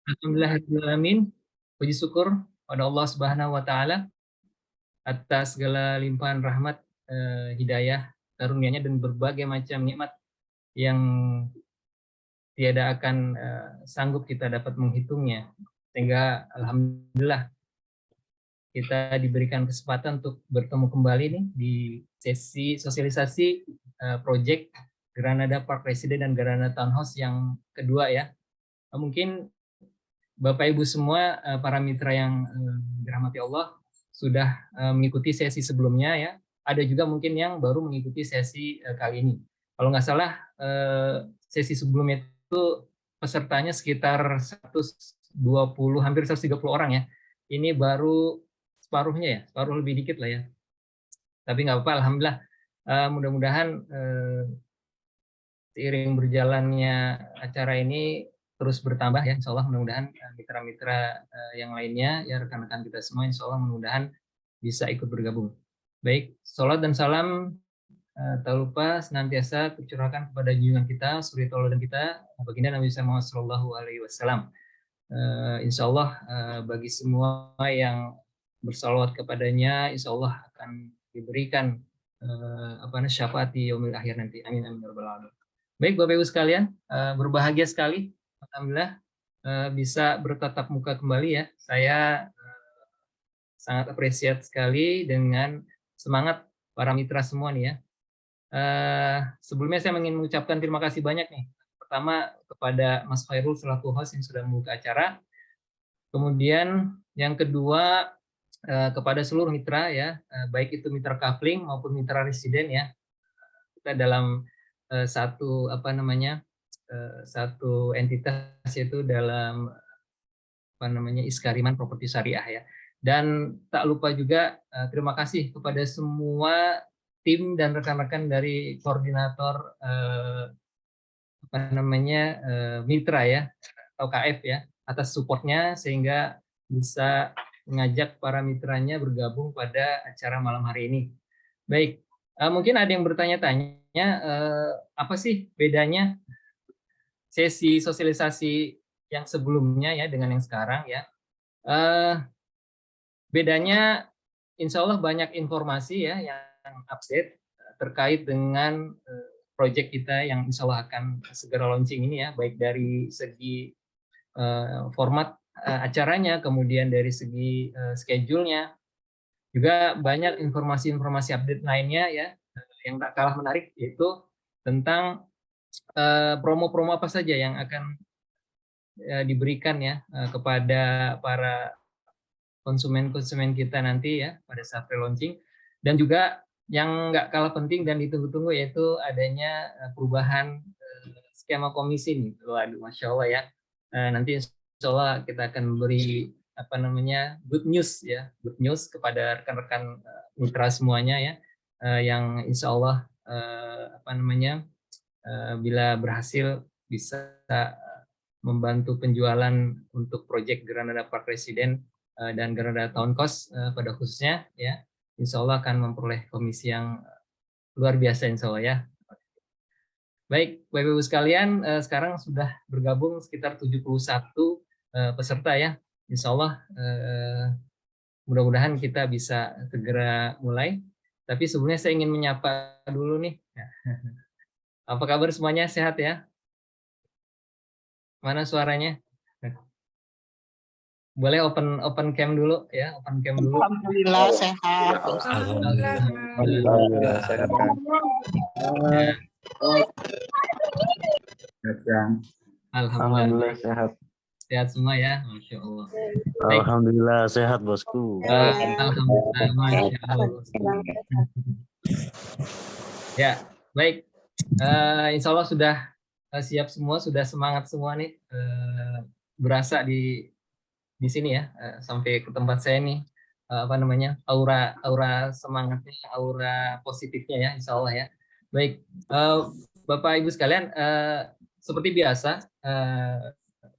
Alhamdulillahirobbilalamin. Puji syukur pada Allah Subhanahu wa taala atas segala limpahan rahmat, hidayah, karunia-Nya dan berbagai macam nikmat yang tiada akan, sanggup kita dapat menghitungnya. Sehingga alhamdulillah kita diberikan kesempatan untuk bertemu kembali nih di sesi sosialisasi, project Granada Park Residen dan Granada Townhouse yang kedua ya. Mungkin Bapak Ibu semua, para mitra yang, dirahmati Allah sudah, mengikuti sesi sebelumnya ya. Ada juga mungkin yang baru mengikuti sesi, kali ini. Kalau nggak salah, sesi sebelumnya itu pesertanya sekitar 120, hampir 130 orang ya. Ini baru separuhnya ya, separuh lebih dikit lah ya. Tapi nggak apa-apa, alhamdulillah, mudah-mudahan, seiring berjalannya acara ini terus bertambah ya, insya Allah mudah-mudahan mitra-mitra yang lainnya, ya rekan-rekan kita semua, insya Allah mudah-mudahan bisa ikut bergabung. Baik, sholat dan salam tak lupa senantiasa tercurahkan kepada junjungan kita, suri tauladan kita, baginda Nabi Muhammad SAW. Insya Allah bagi semua yang bersalawat kepadanya, insya Allah akan diberikan syafaat di yaumil akhir nanti. Amin amin ya rabbal alamin. Baik Bapak Ibu sekalian, berbahagia sekali, alhamdulillah bisa bertatap muka kembali ya. Saya sangat apresiat sekali dengan semangat para mitra semua nih ya. Sebelumnya saya ingin mengucapkan terima kasih banyak nih. Pertama kepada Mas Khairul selaku host yang sudah membuka acara. Kemudian yang kedua kepada seluruh mitra ya, baik itu mitra coupling maupun mitra residen ya. Kita dalam satu satu entitas yaitu dalam Iskariman Properti Syariah ya. Dan tak lupa juga terima kasih kepada semua tim dan rekan-rekan dari koordinator mitra ya atau KF ya atas supportnya sehingga bisa mengajak para mitranya bergabung pada acara malam hari ini. Baik, mungkin ada yang bertanya-tanya apa sih bedanya sesi sosialisasi yang sebelumnya ya dengan yang sekarang ya. Bedanya insya Allah banyak informasi ya yang update terkait dengan proyek kita yang insya Allah akan segera launching ini ya, baik dari segi format acaranya, kemudian dari segi schedule-nya, juga banyak informasi-informasi update lainnya ya, yang tak kalah menarik yaitu tentang promo-promo apa saja yang akan diberikan ya kepada para konsumen-konsumen kita nanti ya pada saat pre-launching. Dan juga yang nggak kalah penting dan ditunggu-tunggu yaitu adanya perubahan skema komisi nih. Waduh, Masya Allah ya. Nanti Insya Allah kita akan beri good news ya, good news kepada rekan-rekan mitra semuanya ya, yang Insya Allah bila berhasil bisa membantu penjualan untuk proyek Granada Park Residen dan Granada Townhouse pada khususnya ya, Insya Allah akan memperoleh komisi yang luar biasa Insya Allah ya. Baik, Bapak Ibu sekalian, sekarang sudah bergabung sekitar 71 peserta ya. Insya Allah mudah-mudahan kita bisa segera mulai. Tapi sebelumnya saya ingin menyapa dulu nih. Apa kabar semuanya, sehat ya? Mana suaranya? Boleh open cam dulu ya, open cam dulu. Alhamdulillah sehat. Alhamdulillah sehat kan. Alhamdulillah sehat. Sehat semua ya, Masya Allah. Alhamdulillah sehat bosku. Alhamdulillah, Masya Allah. Ya, baik. Insya Allah sudah siap semua, sudah semangat semua nih. Berasa di sini ya, sampai ke tempat saya nih. Aura semangatnya, aura positifnya ya, Insya Allah ya. Baik, Bapak Ibu sekalian, seperti biasa,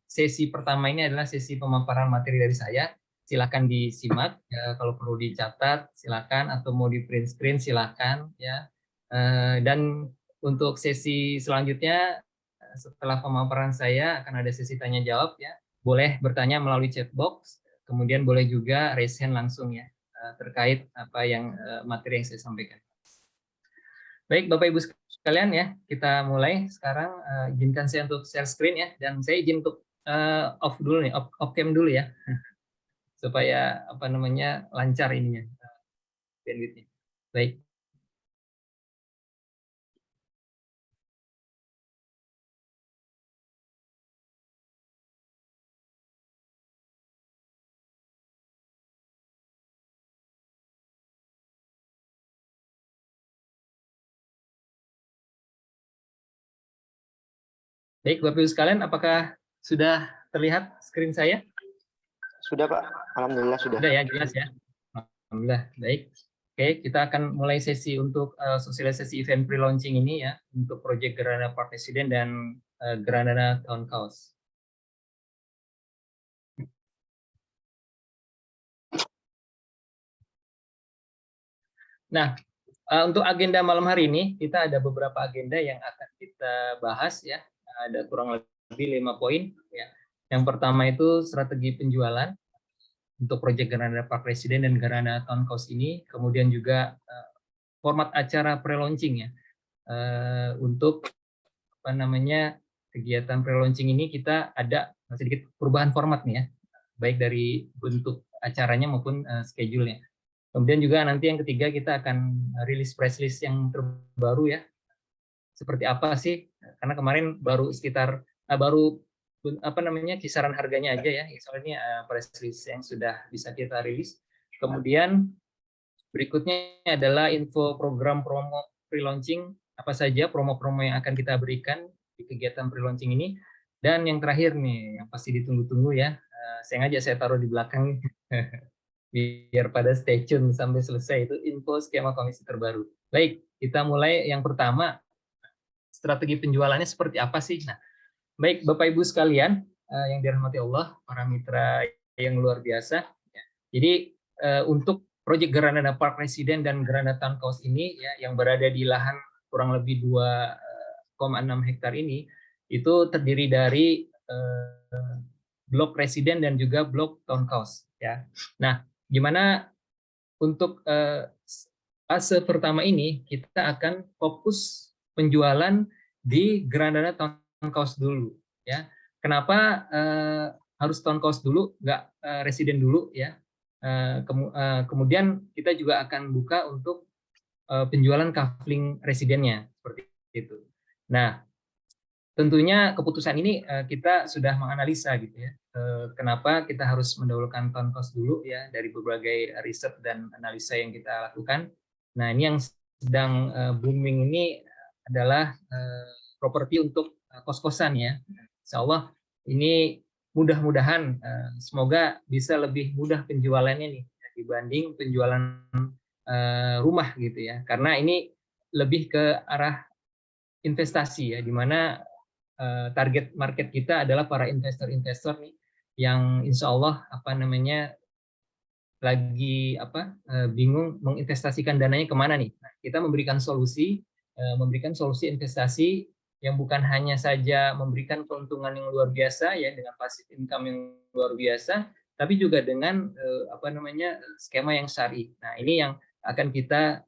sesi pertama ini adalah sesi pemaparan materi dari saya. Silakan disimak, ya, kalau perlu dicatat silakan, atau mau di print screen silakan ya. Dan untuk sesi selanjutnya setelah pemaparan saya akan ada sesi tanya jawab ya. boleh bertanya melalui chat box, kemudian boleh juga raise hand langsung ya, terkait apa yang materi yang saya sampaikan. Baik, Bapak Ibu sekalian ya, kita mulai sekarang. Izinkan saya untuk share screen ya, dan saya izin untuk off dulu nih, off cam dulu ya, supaya apa namanya lancar ininya, bandwidth-nya. Baik. Baik, Bapak Ibu sekalian, apakah sudah terlihat screen saya? Sudah, Pak. Alhamdulillah sudah. Sudah ya, jelas ya. Alhamdulillah, baik. Oke, kita akan mulai sesi untuk sosialisasi event pre-launching ini ya, untuk proyek Granada Park Resident dan Granada Town House. Nah, untuk agenda malam hari ini, kita ada beberapa agenda yang akan kita bahas ya. Ada kurang lebih 5 poin. Ya. Yang pertama itu strategi penjualan untuk proyek Granada Park Resident dan Granada Town House ini. Kemudian juga format acara pre-launching ya. Untuk apa namanya kegiatan pre-launching ini kita ada sedikit perubahan format nih ya. Baik dari bentuk acaranya maupun schedule-nya. Kemudian juga nanti yang ketiga kita akan rilis press list yang terbaru ya. Seperti apa sih? Karena kemarin baru sekitar baru apa namanya kisaran harganya aja ya. Soalnya press list yang sudah bisa kita rilis. Kemudian berikutnya adalah info program promo pre-launching, apa saja promo-promo yang akan kita berikan di kegiatan pre-launching ini. Dan yang terakhir nih, yang pasti ditunggu-tunggu ya, sengaja saya taruh di belakang biar pada stay tune sampai selesai, itu info skema komisi terbaru. Baik, kita mulai yang pertama, strategi penjualannya seperti apa sih? Nah, baik Bapak Ibu sekalian yang dirahmati Allah, para mitra yang luar biasa. Jadi untuk proyek Granada Park Resident dan Granada Town House ini ya, yang berada di lahan kurang lebih 2,6 hektar ini, itu terdiri dari blok residen dan juga blok townhouse ya. Nah, gimana untuk fase pertama ini kita akan fokus penjualan di Granada Townhouse dulu ya. Kenapa harus townhouse dulu, nggak residen dulu ya? Kemudian kita juga akan buka untuk penjualan kafling residennya seperti itu. Nah, tentunya keputusan ini kita sudah menganalisa gitu ya. Kenapa kita harus mendahulukan townhouse dulu ya, dari berbagai riset dan analisa yang kita lakukan. Nah, ini yang sedang booming ini adalah properti untuk kos-kosan ya. Insya Allah ini mudah-mudahan semoga bisa lebih mudah penjualannya nih dibanding penjualan rumah gitu ya. Karena ini lebih ke arah investasi ya, di mana target market kita adalah para investor-investor nih yang insya Allah apa namanya lagi bingung menginvestasikan dananya kemana nih. Nah, kita memberikan solusi investasi yang bukan hanya saja memberikan keuntungan yang luar biasa ya dengan passive income yang luar biasa, tapi juga dengan skema yang syar'i. Nah, ini yang akan kita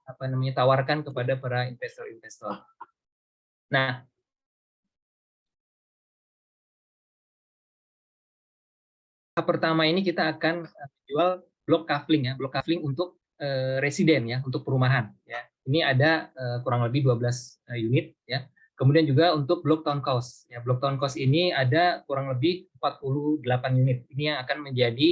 tawarkan kepada para investor-investor. Nah, pertama ini kita akan jual blok kafling ya, blok kafling untuk residen ya, untuk perumahan ya. Ini ada kurang lebih 12 unit ya. Kemudian juga untuk blok townhouse ya. Blok townhouse ini ada kurang lebih 48 unit. Ini yang akan menjadi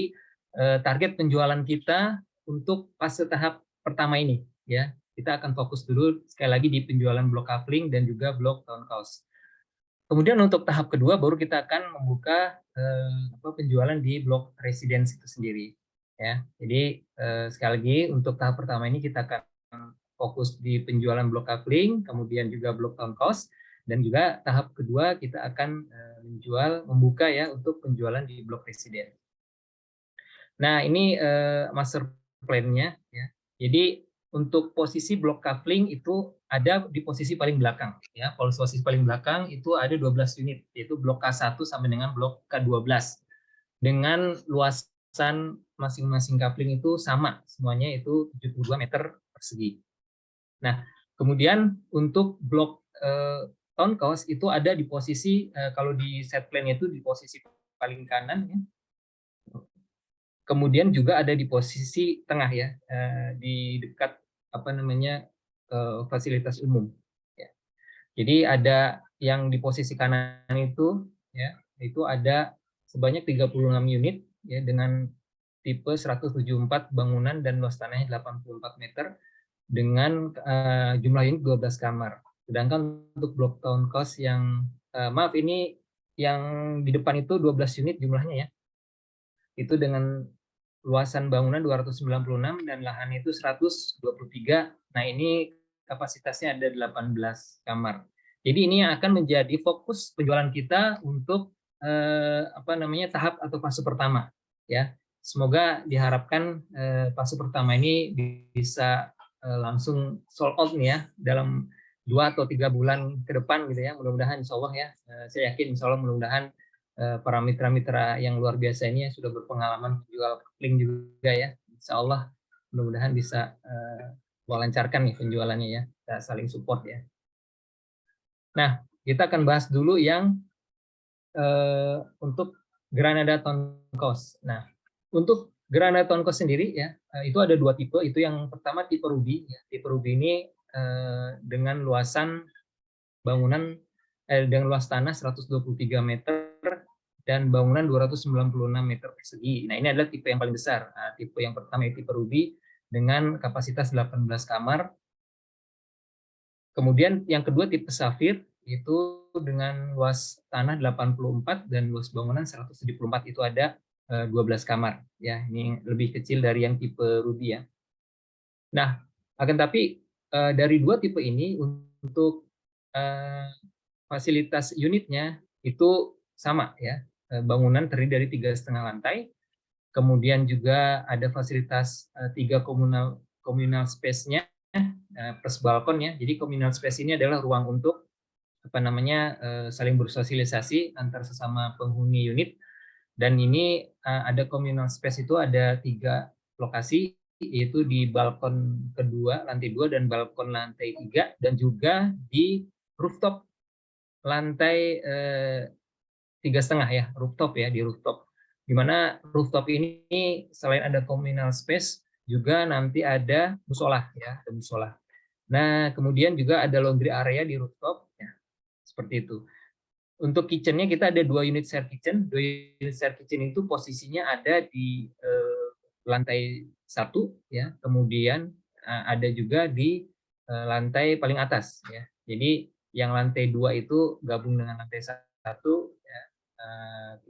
target penjualan kita untuk fase tahap pertama ini ya. Kita akan fokus dulu sekali lagi di penjualan blok kafling dan juga blok townhouse. Kemudian untuk tahap kedua baru kita akan membuka penjualan di blok residence itu sendiri ya. Jadi sekali lagi untuk tahap pertama ini kita akan fokus di penjualan blok kafling, kemudian juga blok townhouse, dan juga tahap kedua kita akan membuka ya untuk penjualan di blok residen. Nah, ini master plan-nya ya. Jadi untuk posisi blok kafling itu ada di posisi paling belakang ya. Posisi paling belakang itu ada 12 unit, yaitu blok K1 sampai dengan blok K12. dengan luasan masing-masing coupling itu sama, semuanya itu 72 meter persegi. Nah, kemudian untuk blok townhouse itu ada di posisi kalau di set plan itu di posisi paling kanan ya. Kemudian juga ada di posisi tengah ya, di dekat apa namanya fasilitas umum. Ya. Jadi ada yang di posisi kanan itu ya, itu ada sebanyak 36 unit ya dengan tipe 174 bangunan dan luas tanahnya 84 meter dengan jumlah unit 12 kamar. Sedangkan untuk blok townhouse yang maaf ini yang di depan itu 12 unit jumlahnya ya. Itu dengan luasan bangunan 296 dan lahan itu 123. Nah, ini kapasitasnya ada 18 kamar. Jadi ini yang akan menjadi fokus penjualan kita untuk apa namanya tahap atau fase pertama ya. Semoga diharapkan fase pertama ini bisa langsung sold out nih ya dalam 2 atau 3 bulan ke depan gitu ya. Mudah-mudahan insya Allah ya. Saya yakin insya Allah mudah-mudahan para mitra-mitra yang luar biasa ini yang sudah berpengalaman menjual link juga ya. Insya Allah mudah-mudahan bisa melancarkan nih penjualannya ya. Kita saling support ya. Nah, kita akan bahas dulu yang untuk Granada Townhouse. Nah, untuk Granada Townhouse sendiri ya, itu ada 2 tipe. Itu yang pertama tipe Ruby. Ya. Tipe Ruby ini dengan luasan bangunan dengan luas tanah 123 meter dan bangunan 296 meter persegi. Nah, ini adalah tipe yang paling besar. Nah, tipe yang pertama itu tipe Ruby dengan kapasitas 18 kamar. Kemudian yang kedua tipe Safir itu dengan luas tanah 84 dan luas bangunan 174 itu ada 12 kamar ya. Ini lebih kecil dari yang tipe Ruby ya. Nah, akan tapi dari 2 tipe ini untuk fasilitas unitnya itu sama ya. Bangunan terdiri dari 3,5 lantai, kemudian juga ada fasilitas 3 communal space-nya plus balkon ya. Jadi communal space ini adalah ruang untuk apa namanya saling bersosialisasi antar sesama penghuni unit. Dan ini ada communal space itu ada 3 lokasi, yaitu di balkon kedua lantai 2 dan balkon lantai 3 dan juga di rooftop lantai 3,5 ya, rooftop ya, di rooftop. Di mana rooftop ini selain ada communal space juga nanti ada musola ya, ada musola. Nah, kemudian juga ada laundry area di rooftop ya, seperti itu. Untuk kitchennya kita ada 2 unit share kitchen. 2 unit share kitchen itu posisinya ada di lantai 1 ya, kemudian ada juga di lantai paling atas ya. Jadi yang lantai 2 itu gabung dengan lantai 1 ya.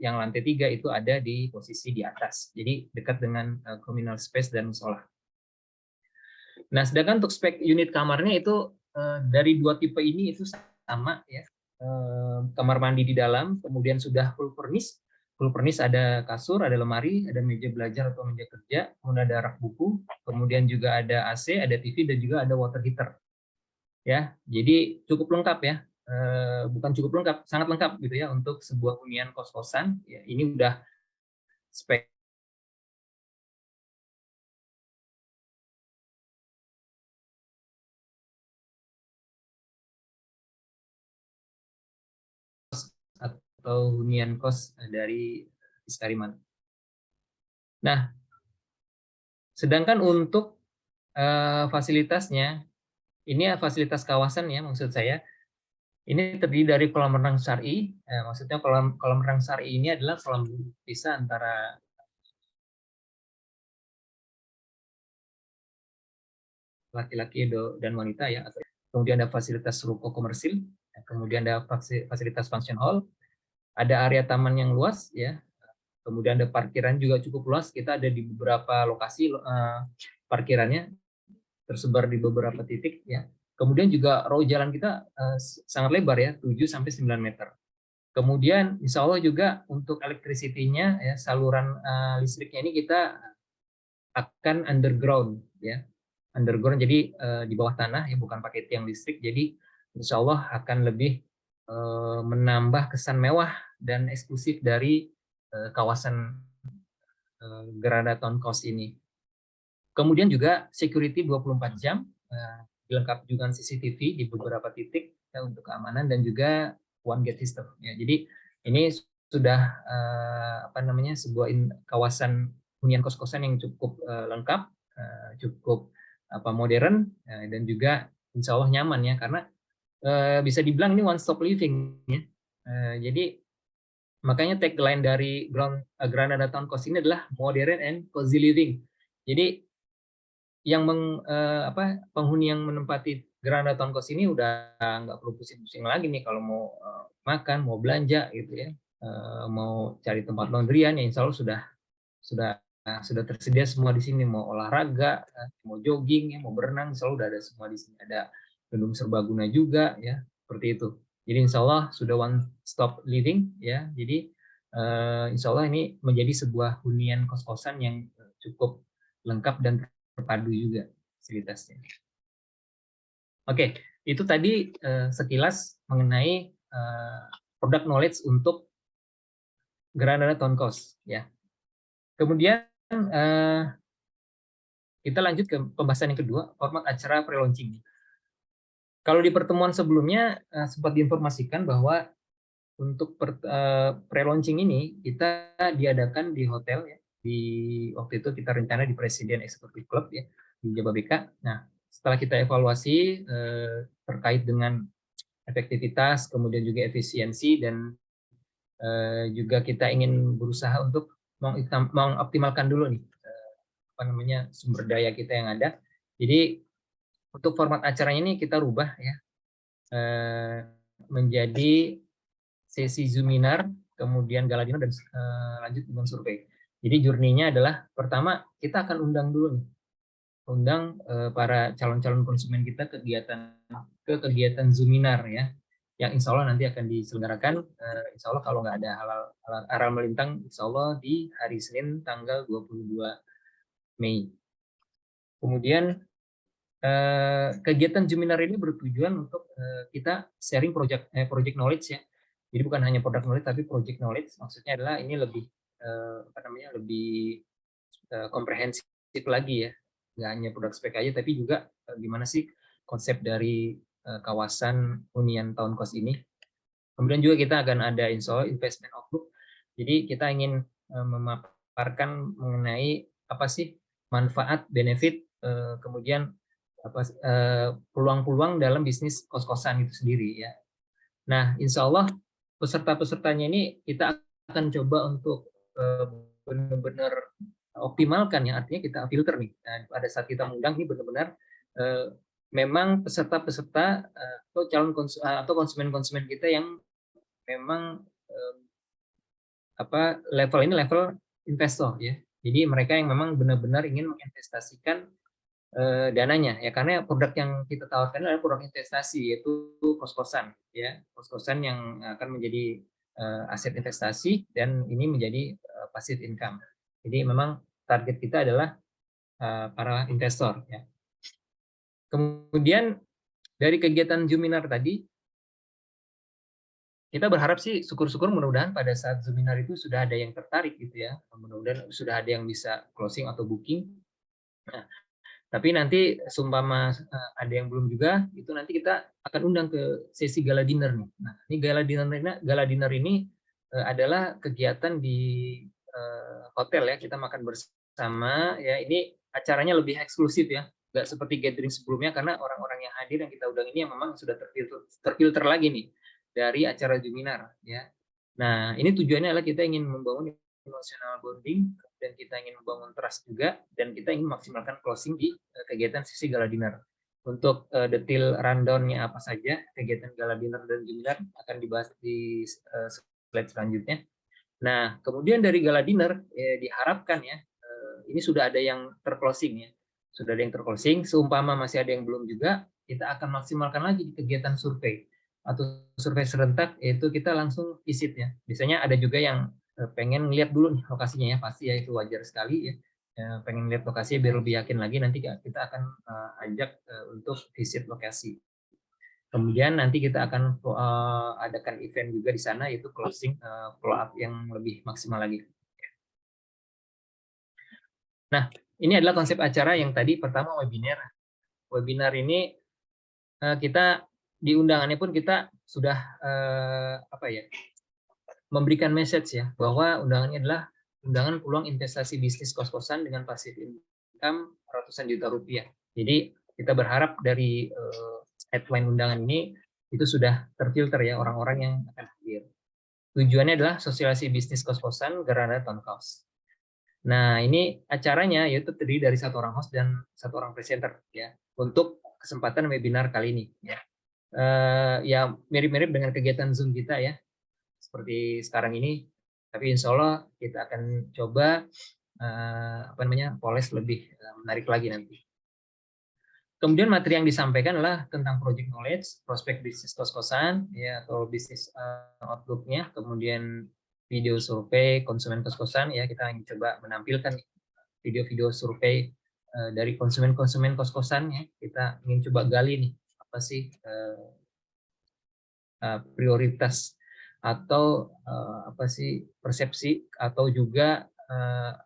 Yang lantai 3 itu ada di posisi di atas. Jadi dekat dengan communal space dan musola. Nah, sedangkan untuk spek unit kamarnya itu dari 2 tipe ini itu sama ya. Kamar mandi di dalam, kemudian sudah full furnish. Full furnish ada kasur, ada lemari, ada meja belajar atau meja kerja, kemudian ada rak buku, kemudian juga ada AC, ada TV dan juga ada water heater. Ya, jadi cukup lengkap ya. Bukan cukup lengkap, sangat lengkap gitu ya untuk sebuah hunian kos-kosan. Ya, ini udah spek atau hunian kos dari Iskariman. Nah, sedangkan untuk fasilitasnya, ini fasilitas kawasan ya maksud saya. Ini terdiri dari kolam renang syar'i. Maksudnya kolam renang syar'i ini adalah kolam pisah antara laki-laki dan wanita ya. Kemudian ada fasilitas ruko komersil, kemudian ada fasilitas function hall, ada area taman yang luas ya. Kemudian ada parkiran juga cukup luas. Kita ada di beberapa lokasi parkirannya tersebar di beberapa titik ya. Kemudian juga row jalan kita sangat lebar ya, 7 sampai 9 meter. Kemudian insya Allah juga untuk electricity-nya ya, saluran listriknya ini kita akan underground ya. Underground jadi di bawah tanah ya, bukan pakai tiang listrik. Jadi insya Allah akan lebih menambah kesan mewah dan eksklusif dari kawasan Granada Town Coast ini. Kemudian juga security 24 jam, dilengkapi juga CCTV di beberapa titik ya, untuk keamanan, dan juga one gate system. Ya, jadi ini sudah sebuah kawasan hunian kos-kosan yang cukup lengkap, cukup modern, dan juga insya Allah nyaman ya, karena bisa dibilang ini one stop living ya. Jadi makanya tagline dari Granada Town Coast ini adalah modern and cozy living. Jadi yang penghuni yang menempati Granada Town Coast ini udah nggak perlu pusing-pusing lagi nih kalau mau makan, mau belanja gitu ya, mau cari tempat laundryan ya, insya Allah sudah tersedia semua di sini. Mau olahraga, mau jogging ya, mau berenang, insya Allah udah ada semua di sini. Ada gedung serbaguna juga ya, seperti itu. Jadi insya Allah sudah one stop living ya. Jadi insya Allah ini menjadi sebuah hunian kos-kosan yang cukup lengkap dan terpadu juga fasilitasnya. Oke, itu tadi sekilas mengenai product knowledge untuk Granada Town Coast ya. Kemudian kita lanjut ke pembahasan yang kedua, format acara pre-launching. Kalau di pertemuan sebelumnya sempat diinformasikan bahwa untuk pre-launching ini kita diadakan di hotel ya. Waktu itu kita rencana di Presiden Executive Club ya, di Jababeka. Nah, setelah kita evaluasi terkait dengan efektivitas, kemudian juga efisiensi, dan juga kita ingin berusaha untuk mengoptimalkan dulu nih sumber daya kita yang ada. Jadi untuk format acaranya ini kita rubah ya, menjadi sesi Zoominar, kemudian gala dinner, dan lanjut dengan survei. Jadi journey-nya adalah pertama kita akan undang dulu nih, para calon-calon konsumen kita ke kegiatan Zoominar ya, yang insya Allah nanti akan diselenggarakan, insya Allah kalau nggak ada halal melintang, insya Allah di hari Senin tanggal 22 Mei. Kemudian kegiatan Zoominar ini bertujuan untuk kita sharing project knowledge ya. Jadi bukan hanya product knowledge tapi project knowledge. Maksudnya adalah ini lebih lebih komprehensif lagi ya. Nggak hanya produk spek aja, tapi juga gimana sih konsep dari kawasan hunian town cost ini. Kemudian juga kita akan ada investment outlook. Jadi kita ingin memaparkan mengenai apa sih manfaat, benefit, kemudian peluang-peluang dalam bisnis kos-kosan itu sendiri ya. Nah, insya Allah peserta-pesertanya ini kita akan coba untuk benar-benar optimalkan ya, artinya kita filter nih. Nah, pada saat kita mengundang ini benar-benar memang peserta-peserta atau calon konsumen-konsumen kita yang memang level ini level investor ya. Jadi mereka yang memang benar-benar ingin menginvestasikan dananya ya, karena produk yang kita tawarkan adalah produk investasi, yaitu kos-kosan ya, kos-kosan yang akan menjadi aset investasi, dan ini menjadi passive income. Jadi memang target kita adalah para investor ya. Kemudian dari kegiatan Zoominar tadi kita berharap sih, syukur-syukur mudah-mudahan pada saat Zoominar itu sudah ada yang tertarik gitu ya, mudah-mudahan sudah ada yang bisa closing atau booking. Nah, tapi nanti seumpama ada yang belum juga, itu nanti kita akan undang ke sesi gala dinner nih. Nah, ini gala dinner ini adalah kegiatan di hotel ya, kita makan bersama ya. Ini acaranya lebih eksklusif ya, nggak seperti gathering sebelumnya, karena orang-orang yang hadir yang kita undang ini yang memang sudah terfilter lagi nih dari acara Zoominar ya. Nah, ini tujuannya adalah kita ingin membangun emotional bonding, dan kita ingin membangun trust juga, dan kita ingin maksimalkan closing di kegiatan sesi gala dinner. Untuk detail rundown-nya apa saja kegiatan gala dinner dan Zoominar akan dibahas di slide selanjutnya. Nah, kemudian dari gala dinner diharapkan ya, ini sudah ada yang terclosing ya, sudah ada yang terclosing. Seumpama masih ada yang belum juga, kita akan maksimalkan lagi di kegiatan survei atau survei serentak, yaitu kita langsung visit ya. Biasanya ada juga yang pengen lihat dulu nih lokasinya ya, pasti ya, itu wajar sekali ya, pengen lihat lokasinya biar lebih yakin lagi, nanti kita akan ajak untuk visit lokasi. Kemudian nanti kita akan adakan event juga di sana, yaitu closing follow up yang lebih maksimal lagi. Nah, ini adalah konsep acara yang tadi pertama webinar. Webinar ini kita di undangannya pun kita sudah memberikan message ya, bahwa undangannya adalah undangan peluang investasi bisnis kos-kosan dengan passive income ratusan juta rupiah. Jadi kita berharap dari headline undangan ini itu sudah terfilter ya orang-orang yang akan hadir. Tujuannya adalah sosialisasi bisnis kos-kosan Granada Town House. Nah, ini acaranya yaitu terdiri dari 1 orang host dan 1 orang presenter ya untuk kesempatan webinar kali ini ya. Ya mirip-mirip dengan kegiatan Zoom kita ya, seperti sekarang ini, tapi insya Allah kita akan coba poles lebih menarik lagi nanti. Kemudian materi yang disampaikan adalah tentang project knowledge, prospek bisnis kos-kosan, ya, atau bisnis outlook-nya, kemudian video survei konsumen kos-kosan, ya, kita ingin coba menampilkan video-video survei dari konsumen-konsumen kos-kosan, ya, kita ingin coba gali nih, apa sih prioritas atau apa sih persepsi atau juga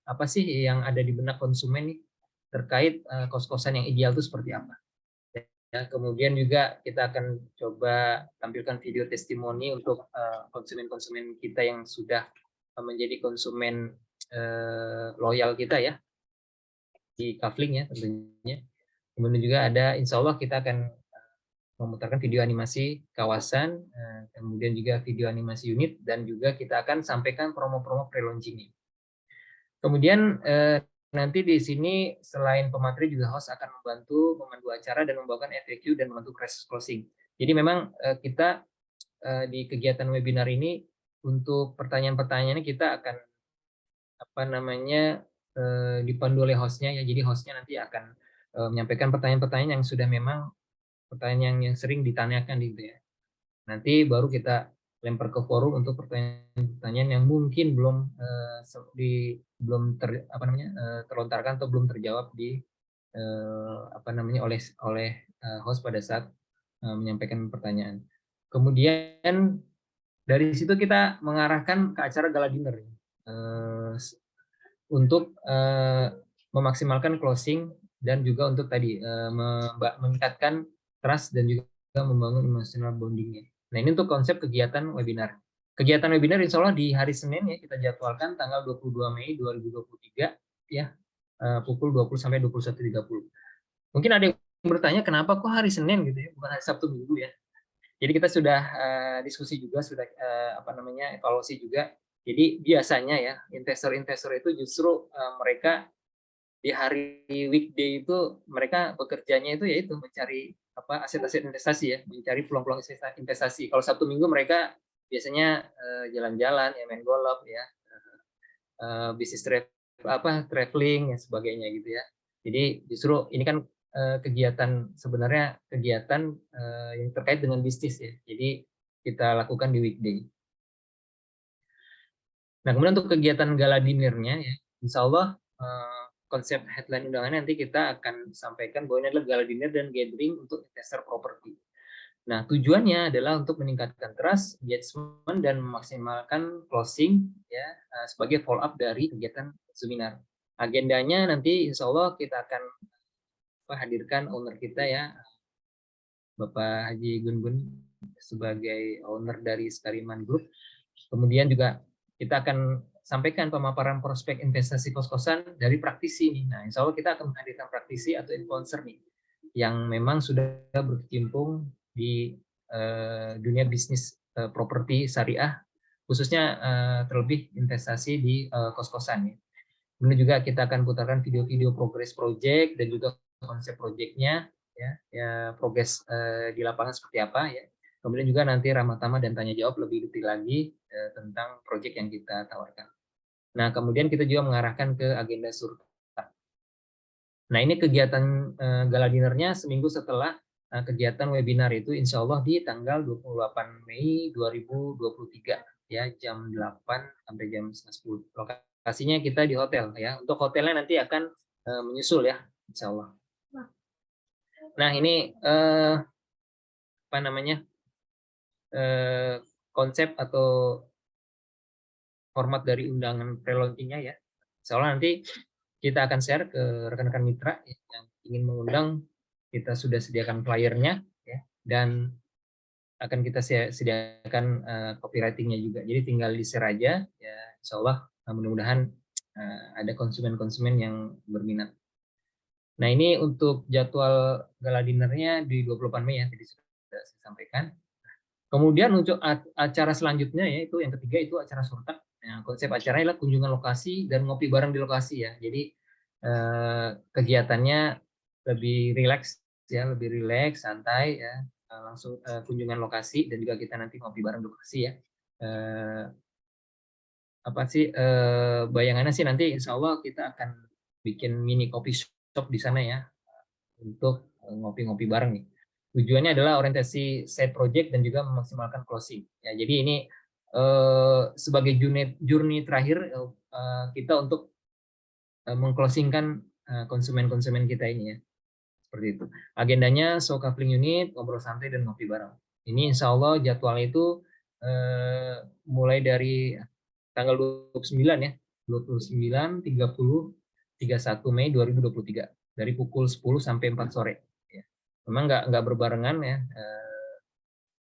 apa sih yang ada di benak konsumen nih terkait kos-kosan yang ideal itu seperti apa. Ya, kemudian juga kita akan coba tampilkan video testimoni untuk konsumen-konsumen kita yang sudah menjadi konsumen loyal kita ya di Kafling ya tentunya. Kemudian juga ada, insya Allah kita akan memutarkan video animasi kawasan, kemudian juga video animasi unit, dan juga kita akan sampaikan promo-promo pre-launching. Kemudian nanti di sini selain pemateri juga host akan membantu memandu acara dan membawakan FAQ dan membantu press closing. Jadi memang kita di kegiatan webinar ini untuk pertanyaan-pertanyaannya kita akan dipandu oleh hostnya ya. Jadi hostnya nanti akan menyampaikan pertanyaan-pertanyaan yang sudah memang pertanyaan yang sering ditanyakan gitu ya. Nanti baru kita lempar ke forum untuk pertanyaan-pertanyaan yang mungkin belum terlontarkan atau belum terjawab oleh host pada saat menyampaikan pertanyaan. Kemudian dari situ kita mengarahkan ke acara gala dinner untuk memaksimalkan closing dan juga untuk tadi meningkatkan trust dan juga membangun emotional bonding-nya. Nah, ini untuk konsep kegiatan webinar. Kegiatan webinar insya Allah di hari Senin ya, kita jadwalkan tanggal 22 Mei 2023 ya, pukul 20 sampai 21.30. Mungkin ada yang bertanya kenapa kok hari Senin gitu ya, bukan hari Sabtu Minggu ya. Jadi kita sudah diskusi juga, sudah evaluasi juga. Jadi biasanya ya investor-investor itu justru mereka di hari weekday itu mereka bekerjanya itu yaitu mencari aset-aset investasi ya, mencari peluang-peluang investasi. Kalau Sabtu Minggu mereka biasanya jalan-jalan ya, main golf ya, bisnis traveling dan sebagainya gitu ya. Jadi justru ini kan sebenarnya kegiatan yang terkait dengan bisnis ya. Jadi kita lakukan di weekday. Nah, kemudian untuk kegiatan gala dinnernya ya, insya Allah konsep headline undangannya nanti kita akan sampaikan bahwa ini adalah gala dinner dan gathering untuk investor properti. Nah, tujuannya adalah untuk meningkatkan trust, engagement, dan memaksimalkan closing ya sebagai follow up dari kegiatan seminar. Agendanya nanti insya Allah kita akan hadirkan owner kita ya, Bapak Haji Gun sebagai owner dari Skariman Group. Kemudian juga kita akan sampaikan pemaparan prospek investasi kos-kosan dari praktisi nih. Nah, insya Allah kita akan menghadirkan praktisi atau influencer nih yang memang sudah berkecimpung di dunia bisnis properti syariah, khususnya terlebih investasi di kos-kosan ya. Kemudian juga kita akan putarkan video-video progress project dan juga konsep projectnya ya progress di lapangan seperti apa ya. Kemudian juga nanti ramah tamah dan tanya jawab lebih detail lagi tentang proyek yang kita tawarkan. Nah, kemudian kita juga mengarahkan ke agenda survei. Nah, ini kegiatan gala dinernya seminggu setelah kegiatan webinar itu, insya Allah di tanggal 28 Mei 2023 ya, jam 8 sampai jam 10. Lokasinya kita di hotel ya. Untuk hotelnya nanti akan menyusul ya, insya Allah. Nah, ini apa namanya, konsep atau format dari undangan pre-launching-nya ya. Soalnya nanti kita akan share ke rekan-rekan mitra yang ingin mengundang, kita sudah sediakan flyer-nya ya, dan akan kita sediakan copywriting-nya juga. Jadi tinggal di-share aja ya, insya Allah mudah-mudahan ada konsumen-konsumen yang berminat. Nah, ini untuk jadwal gala dinnernya di 28 Mei ya, tadi sudah saya sampaikan. Kemudian untuk acara selanjutnya ya, itu yang ketiga itu acara surtak. Nah, konsep acaranya adalah kunjungan lokasi dan ngopi bareng di lokasi ya. Jadi kegiatannya lebih rileks ya, lebih rileks, santai ya. Langsung kunjungan lokasi dan juga kita nanti ngopi bareng di lokasi ya. Apa sih bayangannya sih nanti insya Allah kita akan bikin mini coffee shop di sana ya untuk ngopi-ngopi bareng nih. Tujuannya adalah orientasi side project dan juga memaksimalkan closing. Ya, jadi ini sebagai journey terakhir kita untuk mengclosingkan konsumen-konsumen kita ini ya. Seperti itu. Agendanya show coupling unit, ngobrol santai dan ngopi bareng. Ini insya Allah jadwalnya itu mulai dari tanggal 29 ya, 29, 30, 31 Mei 2023 dari pukul 10 sampai 4 sore. Ya. Memang nggak berbarengan ya.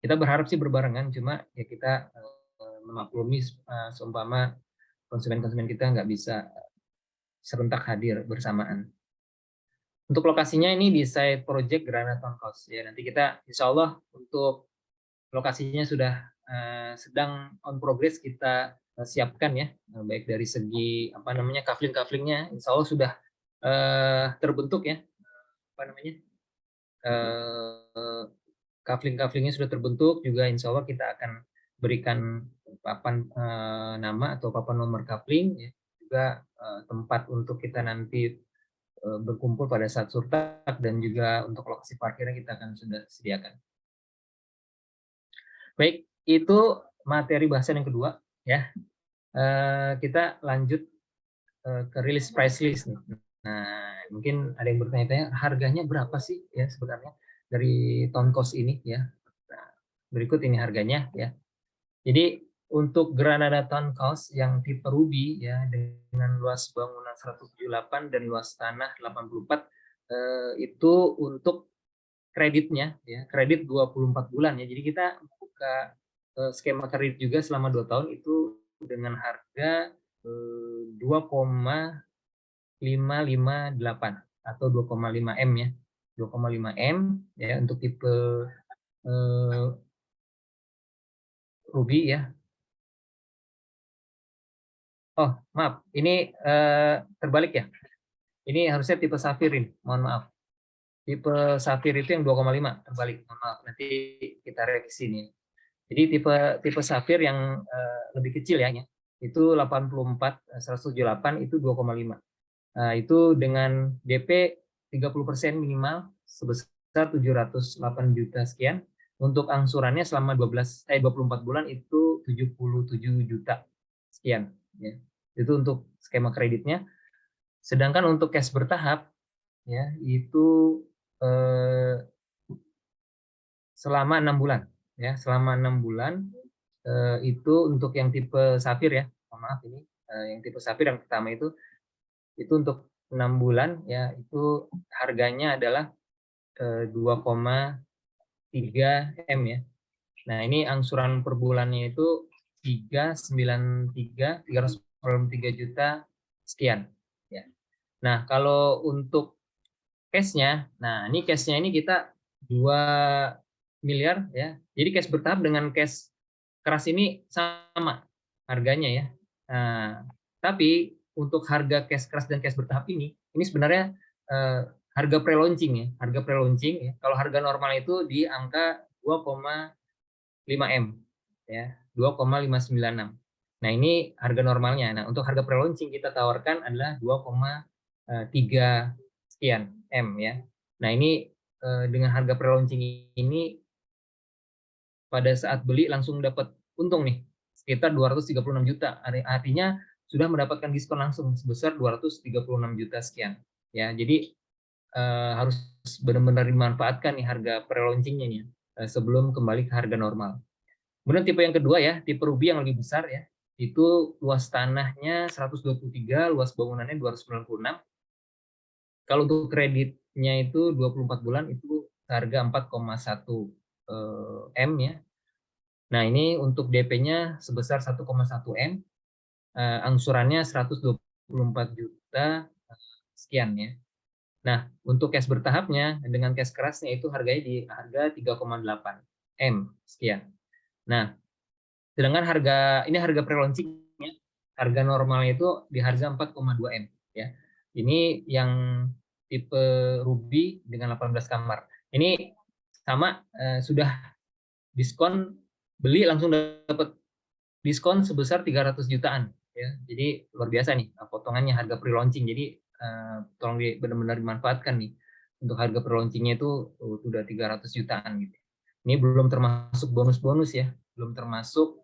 Kita berharap sih berbarengan, cuma ya kita memaklumi seumpama konsumen-konsumen kita nggak bisa serentak hadir bersamaan. Untuk lokasinya ini di site project Granada Town House ya. Nanti kita insya Allah untuk lokasinya sudah sedang on progress kita siapkan ya, baik dari segi apa namanya kafling-kaflingnya insya Allah sudah terbentuk ya, apa namanya kafling-kaflingnya sudah terbentuk juga, insya Allah kita akan berikan papan nama atau papan nomor kafling ya, juga tempat untuk kita nanti berkumpul pada saat surtak dan juga untuk lokasi parkirnya kita akan sudah sediakan. Baik, itu materi bahasan yang kedua ya. Kita lanjut ke rilis price list nih. Nah, mungkin ada yang bertanya-tanya harganya berapa sih ya sebenarnya dari town cost ini ya. Nah, berikut ini harganya ya. Jadi untuk Granada Town House yang tipe Ruby ya dengan luas bangunan 178 dan luas tanah 84 itu untuk kreditnya ya, kredit 24 bulan ya. Jadi kita buka skema kredit juga selama 2 tahun itu dengan harga 2,558 atau 2,5 M ya. 2,5 M ya untuk tipe Ruby ya. Oh, maaf, ini terbalik ya. Ini harusnya tipe Safirin, mohon maaf. Tipe Safir itu yang 2,5, terbalik, mohon maaf. Nanti kita revisi nih. Jadi tipe Safir yang lebih kecil ya, itu 84 178 itu 2,5. Nah, itu dengan DP 30% minimal sebesar 708 juta sekian. Untuk angsurannya selama 24 bulan itu 77 juta sekian ya. Itu untuk skema kreditnya. Sedangkan untuk cash bertahap ya itu selama 6 bulan ya, selama 6 bulan itu untuk yang tipe Safir ya. Maaf ini yang tipe Safir yang pertama itu untuk 6 bulan ya, itu harganya adalah 2,3 M ya. Nah, ini angsuran per bulannya itu 393 juta sekian ya. Nah, kalau untuk cash-nya, nah ini cash-nya ini kita 2 miliar ya. Jadi cash bertahap dengan cash keras ini sama harganya ya. Nah, tapi untuk harga cash keras dan cash bertahap ini sebenarnya harga pre-launching ya. Harga pre-launching ya. Kalau harga normal itu di angka 2,5 M ya, 2,596. Nah, ini harga normalnya. Nah, untuk harga pre-launching kita tawarkan adalah 2,3 sekian M ya. Nah, ini dengan harga pre-launching ini pada saat beli langsung dapat untung nih sekitar 236 juta. Artinya sudah mendapatkan diskon langsung sebesar 236 juta sekian. Ya, jadi harus benar-benar dimanfaatkan nih harga pre-launchingnya nih. sebelum kembali ke harga normal. Kemudian tipe yang kedua ya, tipe Ruby yang lebih besar ya, itu luas tanahnya 123, luas bangunannya 296. Kalau untuk kreditnya itu 24 bulan itu harga 4,1 M ya. Nah, ini untuk DP-nya sebesar 1,1 M, angsurannya 124 juta sekian ya. Nah, untuk cash bertahapnya dengan cash kerasnya itu harganya di harga 3,8 M sekian. Nah, sedangkan ini harga pre-launching ya. Harga normalnya itu di harga 4,2 M ya. Ini yang tipe Ruby dengan 18 kamar. Ini sama sudah diskon, beli langsung dapat diskon sebesar 300 jutaan ya. Jadi luar biasa nih potongannya harga pre-launching. Jadi tolong benar-benar dimanfaatkan nih. Untuk harga pre-launchingnya itu udah 300 jutaan gitu. Ini belum termasuk bonus-bonus ya, belum termasuk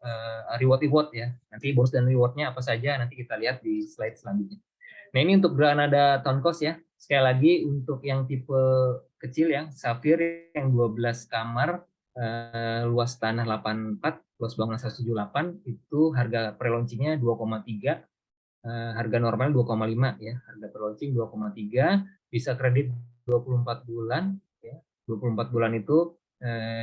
reward ya. Nanti bonus dan rewardnya apa saja nanti kita lihat di slide selanjutnya. Nah, ini untuk Granada Town Coast ya. Sekali lagi untuk yang tipe kecil ya, Sapphire yang 12 kamar, luas tanah 84, luas bangunan 178, itu harga pre-launchingnya 2,3, harga normal 2,5 ya. Harga pre-launching 2,3, bisa kredit 24 bulan ya. 24 bulan itu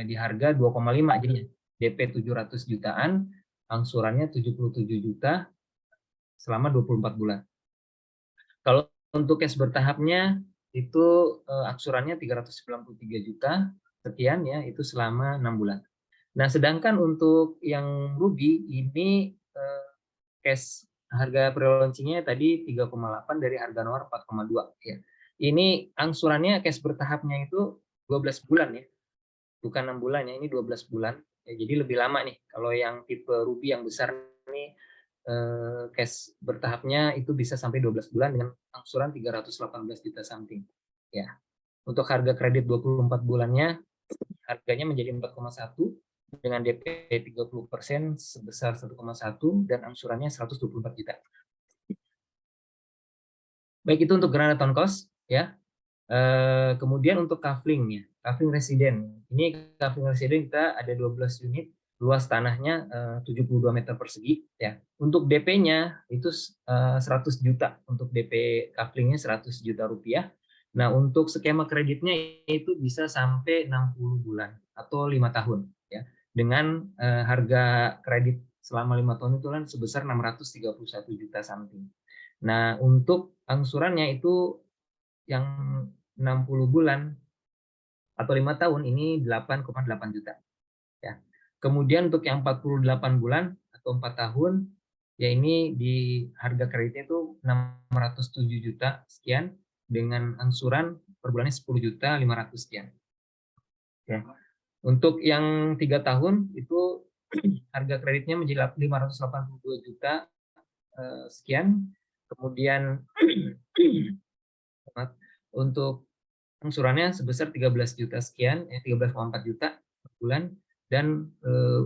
di harga 2,5 jadinya. DP 700 jutaan, angsurannya 77 juta selama 24 bulan. Kalau untuk cash bertahapnya itu angsurannya 393 juta sekian ya, itu selama 6 bulan. Nah, sedangkan untuk yang Ruby ini cash harga pre-launchingnya tadi 3,8 dari harga normal 4,2 ya. Ini angsurannya cash bertahapnya itu 12 bulan ya. Bukan 6 bulan ya, ini 12 bulan. Ya, jadi lebih lama nih. Kalau yang tipe Ruby yang besar nih cash bertahapnya itu bisa sampai 12 bulan dengan angsuran 318 juta something. Ya. Untuk harga kredit 24 bulannya harganya menjadi 4,1 dengan DP 30% sebesar 1,1 dan angsurannya 124 juta. Baik, itu untuk Granada Town Coast ya. Kemudian untuk kaflingnya, kafling residen. Ini kafling residen kita ada 12 unit, luas tanahnya 72 meter persegi ya. Untuk DP-nya itu 100 juta, untuk DP kaflingnya 100 juta rupiah. Nah, untuk skema kreditnya itu bisa sampai 60 bulan atau 5 tahun ya. Dengan harga kredit selama 5 tahun itu kan sebesar 631 juta something. Nah, untuk angsurannya itu yang 60 bulan atau 5 tahun ini 8,8 juta. Ya. Kemudian untuk yang 48 bulan atau 4 tahun, ya ini di harga kreditnya itu 607 juta sekian dengan angsuran per bulannya 10 juta 500 sekian. Ya. Untuk yang 3 tahun itu harga kreditnya menjadi 582 juta sekian. Kemudian untuk angsurannya sebesar 13 juta sekian, 13,4 juta per bulan. Dan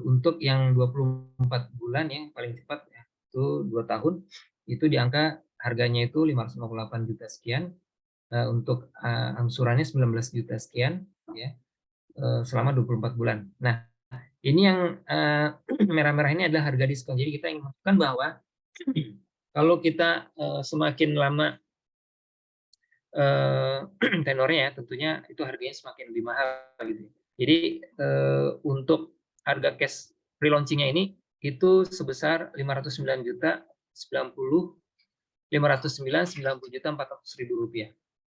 untuk yang 24 bulan yang paling cepat ya, itu 2 tahun, itu di angka harganya itu 558 juta sekian, untuk angsurannya 19 juta sekian ya, selama 24 bulan. Nah, ini yang merah-merah ini adalah harga diskon. Jadi kita ingin menunjukkan bahwa kalau kita semakin lama tenornya ya, tentunya itu harganya semakin lebih mahal gitu. Jadi untuk harga cash pre-launchingnya ini itu sebesar 509 juta 90 509 90 juta 400 ribu rupiah.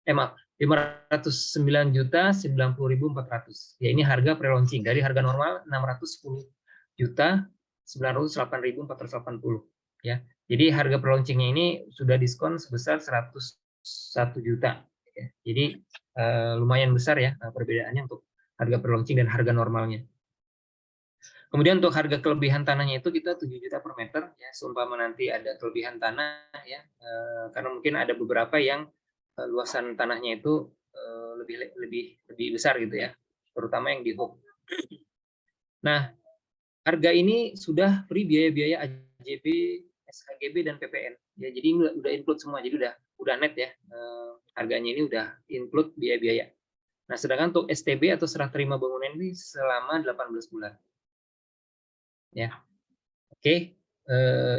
Maaf, 509 juta 90 ribu 400. Ya, ini harga pre-launching dari harga normal 610 juta 908 ribu 480 ya. Jadi harga pre-launchingnya ini sudah diskon sebesar 101 juta. Ya. Jadi lumayan besar ya perbedaannya untuk harga pre-launching dan harga normalnya. Kemudian untuk harga kelebihan tanahnya itu kita 7 juta per meter ya, seumpama nanti ada kelebihan tanah ya, karena mungkin ada beberapa yang luasan tanahnya itu lebih besar gitu ya, terutama yang di Hub. Nah, harga ini sudah free biaya-biaya AJP, SHGB dan PPN. Ya, jadi udah include semua, jadi udah net ya. Harganya ini udah include biaya-biaya. Nah, sedangkan untuk STB atau serah terima bangunan ini selama 18 bulan. Ya, oke.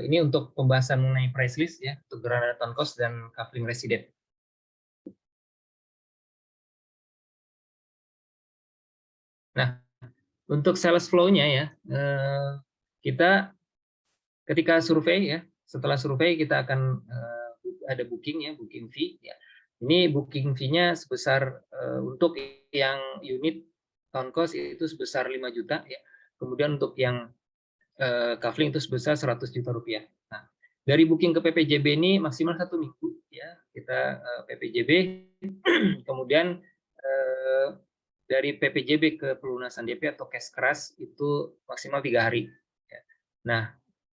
Ini untuk pembahasan mengenai price list ya, untuk Granada Town Cost dan Kafling Resident. Nah, untuk sales flow-nya ya, kita ketika survei ya, setelah survei kita akan ada booking ya, booking fee ya. Ini booking fee-nya sebesar untuk yang unit town cost itu sebesar 5 juta ya. Kemudian untuk yang kafling itu sebesar 100 juta rupiah. Nah, dari booking ke PPJB ini maksimal 1 minggu ya. Kita PPJB kemudian dari PPJB ke pelunasan DP atau cash keras itu maksimal 3 hari. Ya. Nah,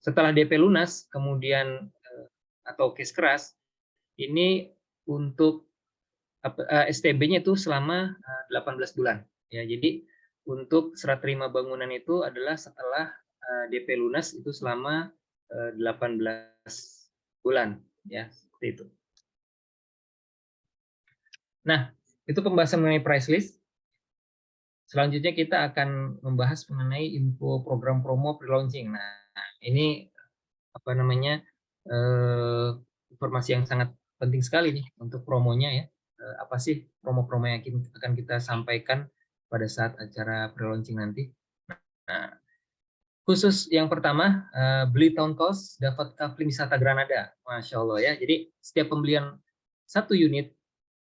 setelah DP lunas, kemudian atau cash keras, ini untuk STB-nya itu selama 18 bulan. Ya, jadi untuk serah terima bangunan itu adalah setelah DP lunas itu selama 18 bulan. Ya, seperti itu. Nah, itu pembahasan mengenai price list. Selanjutnya kita akan membahas mengenai info program promo pre-launching. Nah, ini apa namanya informasi yang sangat penting sekali nih untuk promonya ya. Apa sih promo-promo yang akan kita sampaikan pada saat acara pre-launching nanti? Nah, khusus yang pertama, beli town cost dapat kafling wisata Granada, Masya Allah ya. Jadi setiap pembelian 1 unit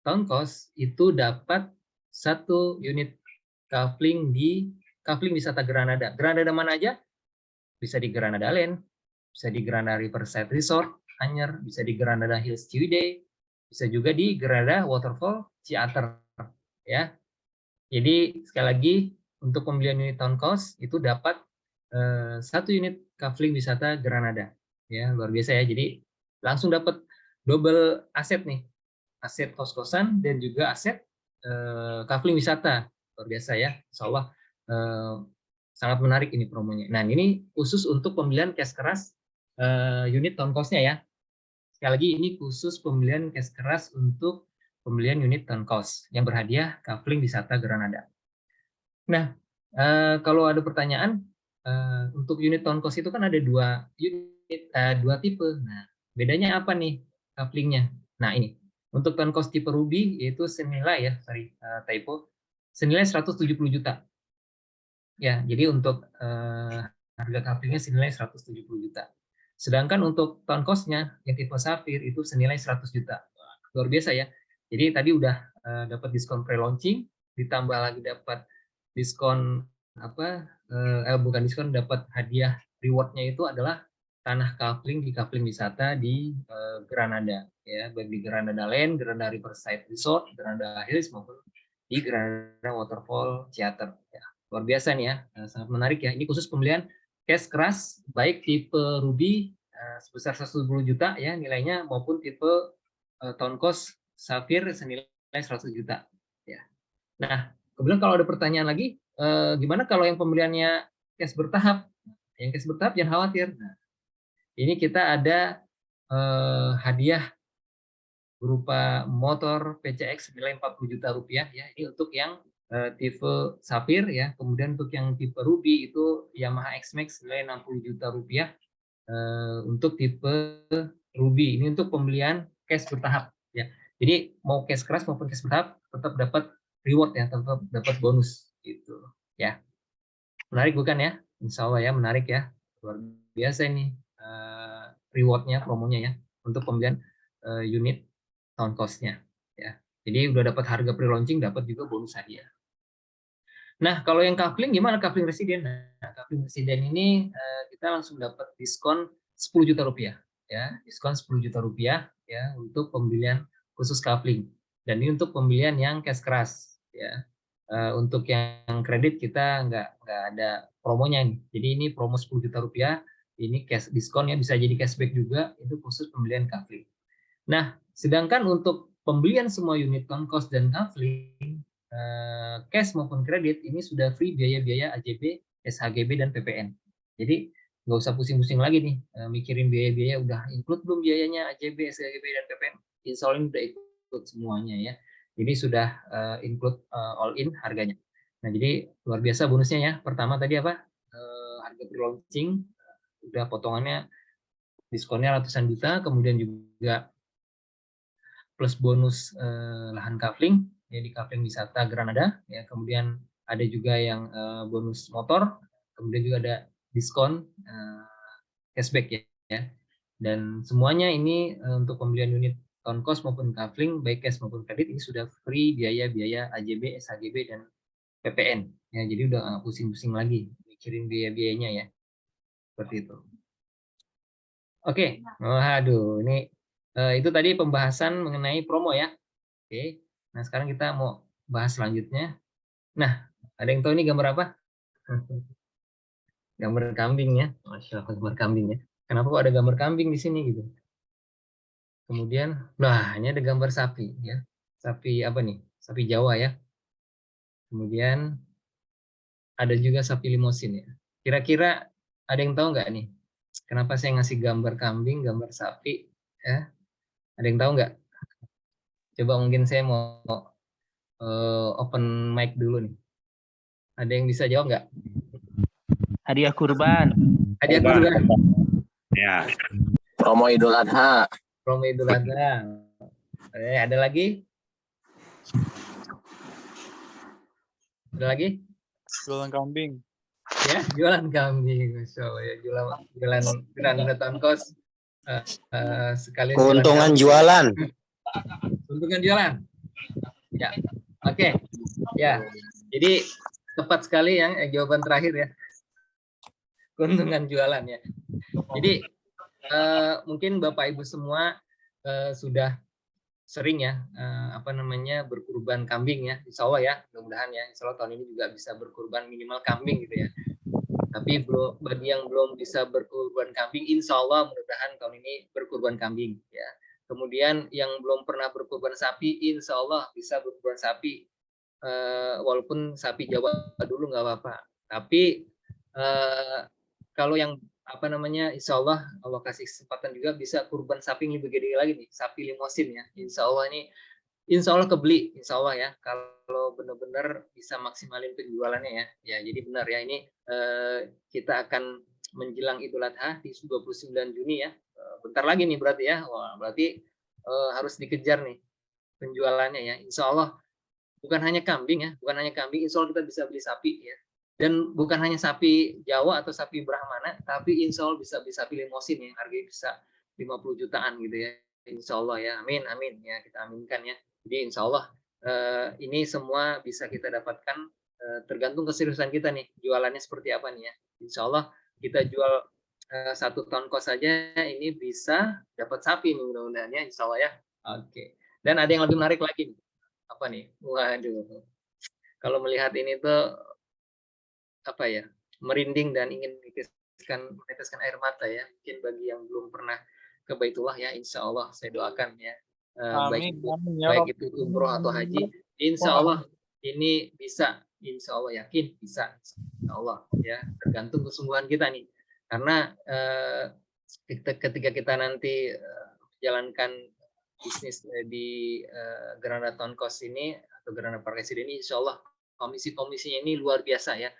town cost itu dapat 1 unit kafling di kafling wisata Granada. Granada mana aja? Bisa di Granada Land, bisa di Granada Riverside Resort Anyer, bisa di Granada Hills Ciwidey, bisa juga di Granada Waterfall Ciater ya. Jadi sekali lagi untuk pembelian unit town cost itu dapat 1 unit kafling wisata Granada ya, luar biasa ya. Jadi langsung dapat double aset nih, aset kos-kosan dan juga aset kafling wisata, luar biasa ya. Insya Allah sangat menarik ini promonya. Nah, ini khusus untuk pembelian cash keras unit town cost-nya ya. Sekali lagi ini khusus pembelian cash keras untuk pembelian unit town cost yang berhadiah kafling wisata Granada. Nah, kalau ada pertanyaan untuk unit town cost itu kan ada 2 unit, 2 tipe. Nah, bedanya apa nih kaflingnya? Nah, ini untuk town cost tipe Ruby yaitu senilai ya, typo, senilai 170 juta. Ya, jadi untuk harga kaflingnya senilai 170 juta. Sedangkan untuk town cost-nya yang tipe Safir itu senilai 100 juta. Luar biasa ya. Jadi tadi udah dapat diskon pre-launching, ditambah lagi dapat diskon bukan diskon, dapat hadiah reward-nya itu adalah tanah kafling di kafling wisata di Granada ya, baik di Granada Land, Granada Riverside Resort, Granada Hills maupun di Granada Waterfall Ciater ya. Luar biasa nih ya, sangat menarik ya. Ini khusus pembelian cash keras baik tipe Ruby sebesar 120 juta ya nilainya maupun tipe town cost Safir senilai 100 juta ya. Nah, kemudian kalau ada pertanyaan lagi, gimana kalau yang pembeliannya cash bertahap? Yang cash bertahap jangan khawatir. Nah, ini kita ada hadiah berupa motor PCX senilai 40 juta rupiah ya. Ini untuk yang tipe Safir ya. Kemudian untuk yang tipe Ruby itu Yamaha X-Max senilai 60 juta rupiah untuk tipe Ruby. Ini untuk pembelian cash bertahap ya. Jadi mau cash keras maupun cash bertahap tetap dapat reward ya, tetap dapat bonus gitu ya. Menarik bukan ya? Insya Allah ya menarik ya. Luar biasa ini rewardnya, promonya ya untuk pembelian unit town cost-nya ya. Jadi udah dapat harga pre-launching, dapat juga bonus hadiah. Nah, kalau yang kafling gimana kafling residen? Nah, kafling residen ini kita langsung dapat diskon 10 juta rupiah ya, diskon 10 juta rupiah ya untuk pembelian khusus kafling. Dan ini untuk pembelian yang cash keras ya. Untuk yang kredit kita nggak ada promonya nih. Jadi ini promo 10 juta rupiah, ini cash diskon ya, bisa jadi cashback juga, itu khusus pembelian kafling. Nah, sedangkan untuk pembelian semua unit town cost dan kafling, cash maupun kredit ini sudah free biaya-biaya AJB, SHGB, dan PPN. Jadi nggak usah pusing-pusing lagi nih mikirin biaya-biaya, udah include belum biayanya AJB, SHGB, dan PPN. Insya Allah udah ikut semuanya ya. Jadi sudah include all in harganya. Nah, jadi luar biasa bonusnya ya. Pertama tadi apa? Harga pre-launching, udah potongannya diskonnya ratusan juta, kemudian juga plus bonus lahan kafling ya di kafling wisata Granada ya, kemudian ada juga yang bonus motor, kemudian juga ada diskon cashback ya. Dan semuanya ini untuk pembelian unit town cost maupun kafling baik cash maupun kredit ini sudah free biaya-biaya AJB, SHGB dan PPN ya, jadi udah nggak pusing-pusing lagi mikirin biaya-biayanya ya, seperti itu. Oke, waduh ini itu tadi pembahasan mengenai promo ya. Oke, nah sekarang kita mau bahas selanjutnya. Nah, ada yang tahu ini gambar apa? Gambar kambing ya, Masya Allah, gambar kambing ya. Kenapa kok ada gambar kambing di sini gitu? Kemudian, nah ini ada gambar sapi ya. Sapi apa nih? Sapi Jawa ya. Kemudian ada juga sapi limosin ya. Kira-kira ada yang tahu nggak nih? Kenapa saya ngasih gambar kambing, gambar sapi? Ya? Ada yang tahu nggak? Coba mungkin saya mau open mic dulu nih. Ada yang bisa jawab nggak? Hadiah kurban. Hadiah kurban. Ya. Promo Idul Adha. Promo Idul Adha. Ada lagi? Ada lagi? Jualan kambing. Ya, jualan kambing. So, ya, jualan Granada Town Cost. Sekalian Keuntungan jualan. Keuntungan jualan. Ya, oke. Ya, jadi tepat sekali yang jawaban terakhir ya. Keuntungan jualan ya. Jadi mungkin Bapak Ibu semua sudah sering ya berkurban kambing ya, Insya Allah ya, mudah-mudahan ya, Insya Allah tahun ini juga bisa berkurban minimal kambing gitu ya. Tapi bagi yang belum bisa berkurban kambing, Insya Allah mudah-mudahan tahun ini berkurban kambing ya. Kemudian yang belum pernah berkurban sapi, Insya Allah bisa berkurban sapi, walaupun sapi Jawa dulu nggak apa-apa. Tapi kalau yang Insya Allah Allah kasih kesempatan juga bisa kurban sapi yang lebih gede lagi nih, sapi limosin ya. Insya Allah kebeli, Insya Allah ya. Kalau benar-benar bisa maksimalin penjualannya ya. Ya, jadi benar ya, ini kita akan menjelang Idul Adha di 29 Juni ya. Bentar lagi nih berarti ya. Wah, berarti harus dikejar nih penjualannya ya. Insya Allah bukan hanya kambing ya, bukan hanya kambing, Insya Allah kita bisa beli sapi ya. Dan bukan hanya sapi Jawa atau sapi Brahmana, tapi Insya Allah bisa beli sapi limosin yang harganya bisa 50 jutaan gitu ya. Insya Allah ya, amin, amin ya, kita aminkan ya. Jadi Insya Allah ini semua bisa kita dapatkan tergantung keseriusan kita nih, jualannya seperti apa nih ya. Insya Allah kita jual 1 ton kos saja ini bisa dapat sapi nih mudah-mudahan ya, Insya Allah ya. Oke. Dan ada yang lebih menarik lagi nih. Apa nih? Waduh. Kalau melihat ini tuh merinding dan ingin meneteskan air mata ya. Mungkin bagi yang belum pernah ke Baitullah ya, Insya Allah saya doakan ya. Baik itu umroh atau haji, Insya Allah ini bisa, Insya Allah yakin bisa, Insya Allah ya, tergantung kesungguhan kita nih. Karena ketika kita nanti menjalankan bisnis di Granada Town Cost ini atau Granada Park Residence ini, Insya Allah komisi-komisinya ini luar biasa ya.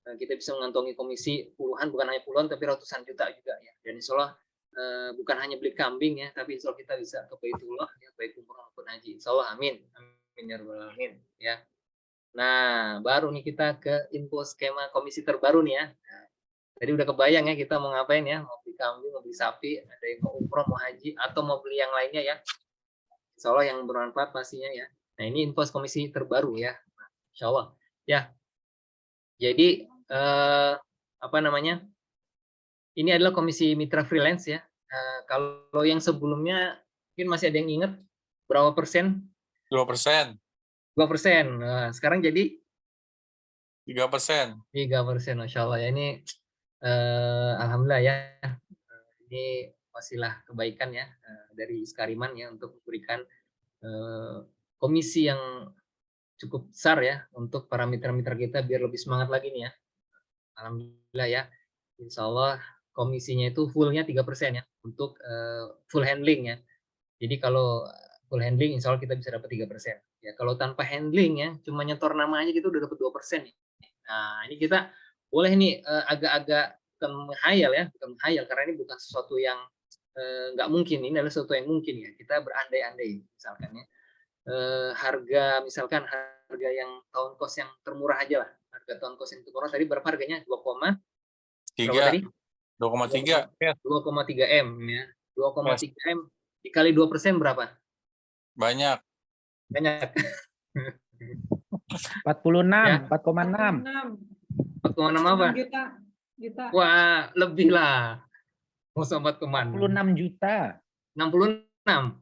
Kita bisa mengantongi komisi puluhan, bukan hanya puluhan tapi ratusan juta juga ya. Dan Insya Allah bukan hanya beli kambing ya, tapi Insya Allah kita bisa ke Baitullah ya, baik umroh maupun haji. Insya Allah amin, amin ya rabbal alamin ya. Nah baru nih kita ke info skema komisi terbaru nih ya. Tadi udah kebayang ya kita mau ngapain ya, mau beli kambing, mau beli sapi, ada yang mau umroh, mau haji, atau mau beli yang lainnya ya. Insya Allah yang bermanfaat pastinya ya. Nah ini info komisi terbaru ya, Insya Allah ya. Jadi ini adalah komisi mitra freelance ya. Kalau yang sebelumnya mungkin masih ada yang ingat berapa persen? 2%. 2%. Nah, sekarang jadi 3%. 3%, Masya Allah ya. Ini alhamdulillah ya. Ini wasilah kebaikan ya dari Iskariman ya untuk memberikan komisi yang cukup besar ya untuk para mitra-mitra kita biar lebih semangat lagi nih ya. Alhamdulillah ya. Insya Allah komisinya itu fullnya 3% ya untuk full handling ya. Jadi kalau full handling Insya Allah kita bisa dapat 3%. Ya, kalau tanpa handling ya, cuma nyetor nama aja gitu udah dapat 2%. Nah, ini kita boleh nih agak-agak bukan menghayal ya, bukan menghayal karena ini bukan sesuatu yang nggak mungkin, ini adalah sesuatu yang mungkin ya. Kita berandai-andai misalkan ya. Harga misalkan harga yang tahun kos yang termurah aja lah. Harga tahun kos yang termurah tadi berapa harganya? 2, berapa 3, tadi? 2,3. 2,3 M ya. 2,3 Yes. M dikali 2% berapa? Banyak. Banyak. 46, Ya. 4,6. 4,6 apa? Juta. Wah, lebih lah. Mau 4,6. 46 juta. 66.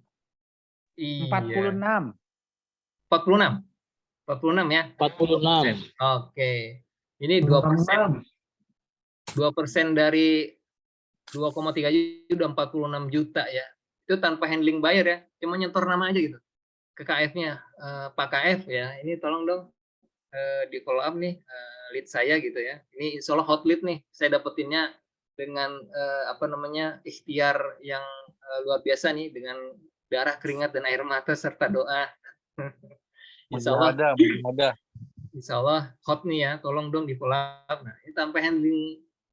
Iya. 46. 46. 46 ya. 46. Oke. Ini 2%. 2% dari 2,3 juta udah 46 juta ya. Itu tanpa handling buyer ya. Cuma nyetor nama aja gitu. Ke KF-nya. Pak KF ya. Ini tolong dong di follow up nih lead saya gitu ya. Ini insya Allah hot lead nih. Saya dapetinnya dengan ikhtiar yang luar biasa nih, dengan darah, keringat, dan air mata serta doa. Insya Allah, insya Allah hot nih ya. Tolong dong di follow up. Nah, ini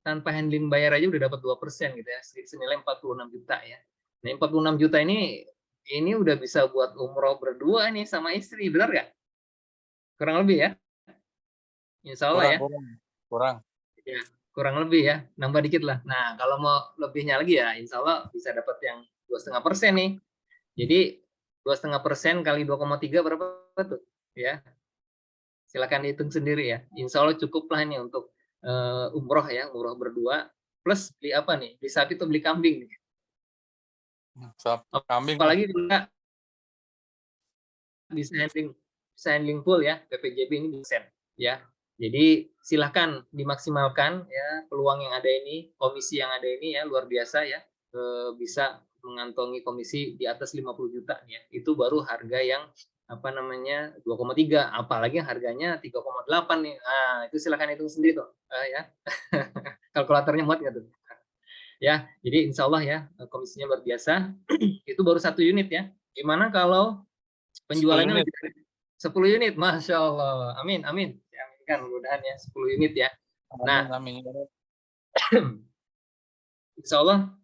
tanpa handling bayar aja udah dapat 2% gitu ya. Senilai 46 juta ya. Nah, 46 juta ini udah bisa buat umroh berdua nih sama istri, benar nggak? Kurang lebih ya. Insya Allah ya. Kurang. Ya, kurang lebih ya, nambah dikit lah. Nah, kalau mau lebihnya lagi ya, insya Allah bisa dapat yang 2,5% nih. Jadi 2,5% kali 2,3 berapa tuh? Ya, silakan dihitung sendiri ya. Insya Allah cukup lah ini untuk umroh ya, umroh berdua. Plus beli apa nih? Beli sapi atau beli kambing nih? Kambing. Apalagi juga bisa handling full ya, PPJB ini bisa ya. Jadi silahkan dimaksimalkan ya peluang yang ada ini, komisi yang ada ini ya, luar biasa ya. Bisa mengantongi komisi di atas 50 juta ya. Itu baru harga yang 2,3, apalagi harganya 3,8 nih. Nah, itu silahkan hitung sendiri tuh ya. Kalkulatornya muat nggak tuh? Ya, jadi insya Allah ya komisinya luar biasa. Itu baru 1 unit ya. Gimana kalau penjualannya lebih dari 10 unit? Masya Allah. Amin, amin. Kan mudah-mudahan ya 10 unit ya. Nah, Amin. insya Allah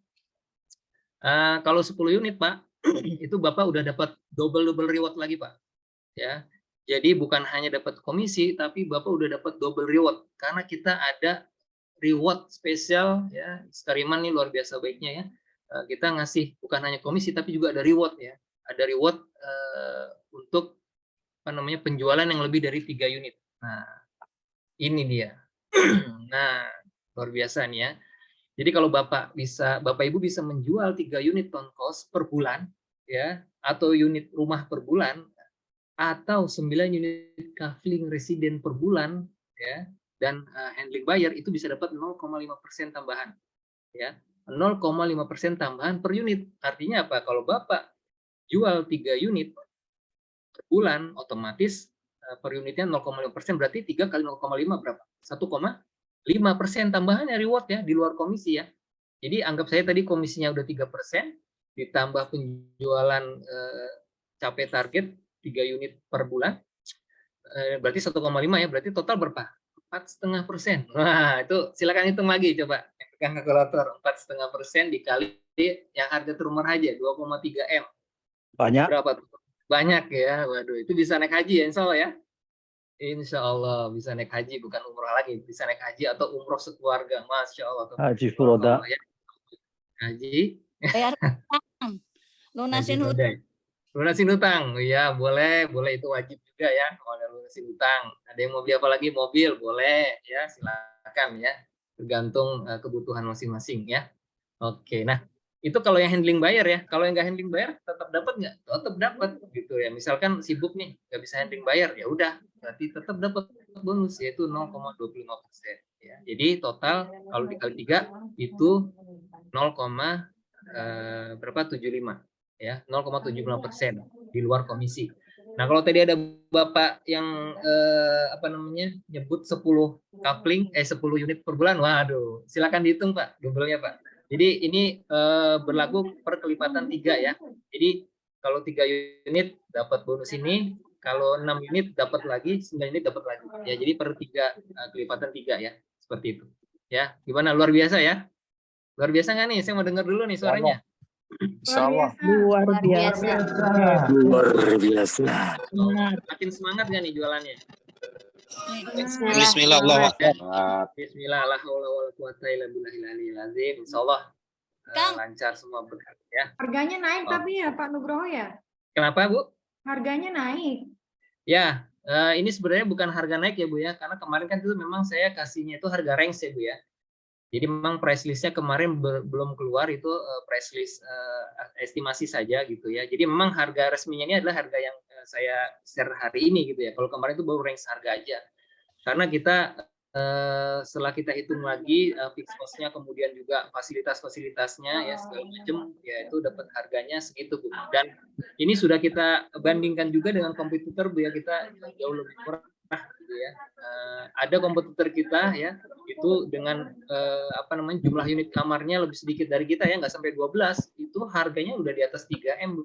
kalau 10 unit Pak, itu Bapak udah dapat double reward lagi Pak. Ya, jadi bukan hanya dapat komisi, tapi Bapak udah dapat double reward karena kita ada reward spesial ya. Skariman nih luar biasa baiknya ya. Kita ngasih bukan hanya komisi tapi juga ada reward ya. Ada reward untuk penjualan yang lebih dari 3 unit. Nah, ini dia. Nah, luar biasa nih ya. Jadi kalau Bapak Ibu bisa menjual 3 unit town cost per bulan ya, atau unit rumah per bulan, atau 9 unit kafling residen per bulan ya, dan handling buyer, itu bisa dapat 0,5% tambahan ya. 0,5% tambahan per unit. Artinya apa? Kalau Bapak jual 3 unit per bulan, otomatis per unitnya 0,5%, berarti 3 kali 0,5 berapa? 1,5% tambahannya reward ya, di luar komisi ya. Jadi anggap saya tadi komisinya udah 3%, ditambah penjualan capai target 3 unit per bulan, berarti 1,5 ya, berarti total berapa? 4,5%. Wah, itu silakan hitung lagi coba. Pegang kalkulator, 4,5% dikali yang harga termurah aja, 2,3 M. Banyak. Berapa tuh? Banyak ya, waduh, itu bisa naik haji ya, insya Allah ya. Insya Allah bisa naik haji, bukan umroh lagi, bisa naik haji atau umroh sekeluarga, masya Allah. Haji Furoda. Ya. Haji. Bayar utang. Lunasin hutang, ya boleh itu wajib juga ya. Kalau ada lunasin hutang, ada yang mau beli apa lagi, mobil boleh ya, silakan ya, tergantung kebutuhan masing-masing ya. Oke, nah itu kalau yang handling buyer ya. Kalau yang nggak handling buyer tetap dapat nggak? Tetap dapat gitu ya. Misalkan sibuk nih nggak bisa handling buyer, ya udah berarti tetap dapat bonus yaitu 0,25% ya. Jadi total kalau dikali 3 itu 0,75 ya, 0,75% di luar komisi. Nah, kalau tadi ada Bapak yang nyebut 10 coupling 10 unit per bulan, waduh, silakan dihitung Pak, double-nya Pak. Jadi ini berlaku per kelipatan 3 ya. Jadi kalau 3 unit dapat bonus ini, Kalau 6 unit dapat lagi, 9 unit dapat lagi. Ya, jadi per 3 kelipatan 3 ya, seperti itu. Ya, gimana? Luar biasa ya? Luar biasa nggak nih? Saya mau dengar dulu nih suaranya. Insya Allah. Luar biasa. Luar biasa. Makin semangat nggak nih jualannya? Bismillah, Allah. Bismillah, la haula wala quwata illa billahil aliyil azim. Insyaallah Kang. lancar semua berkah ya. Harganya naik tapi ya Pak Nugroho ya? Kenapa, Bu? Harganya naik. Ya, ini sebenarnya bukan harga naik ya, Bu ya, karena kemarin kan itu memang saya kasihnya itu harga range ya, Bu ya. Jadi memang price list-nya kemarin belum keluar, itu price list estimasi saja gitu ya. Jadi memang harga resminya ini adalah harga yang saya share hari ini gitu ya. Kalau kemarin itu baru range harga aja. Karena kita setelah kita hitung lagi fixed cost-nya, kemudian juga fasilitas-fasilitasnya ya segala macam, ya itu dapat harganya segitu, Bu. Dan ini sudah kita bandingkan juga dengan kompetitor, Bu ya, kita jauh lebih murah gitu ya. Ada kompetitor kita ya itu dengan jumlah unit kamarnya lebih sedikit dari kita ya, nggak sampai 12, itu harganya udah di atas 3M, Bu.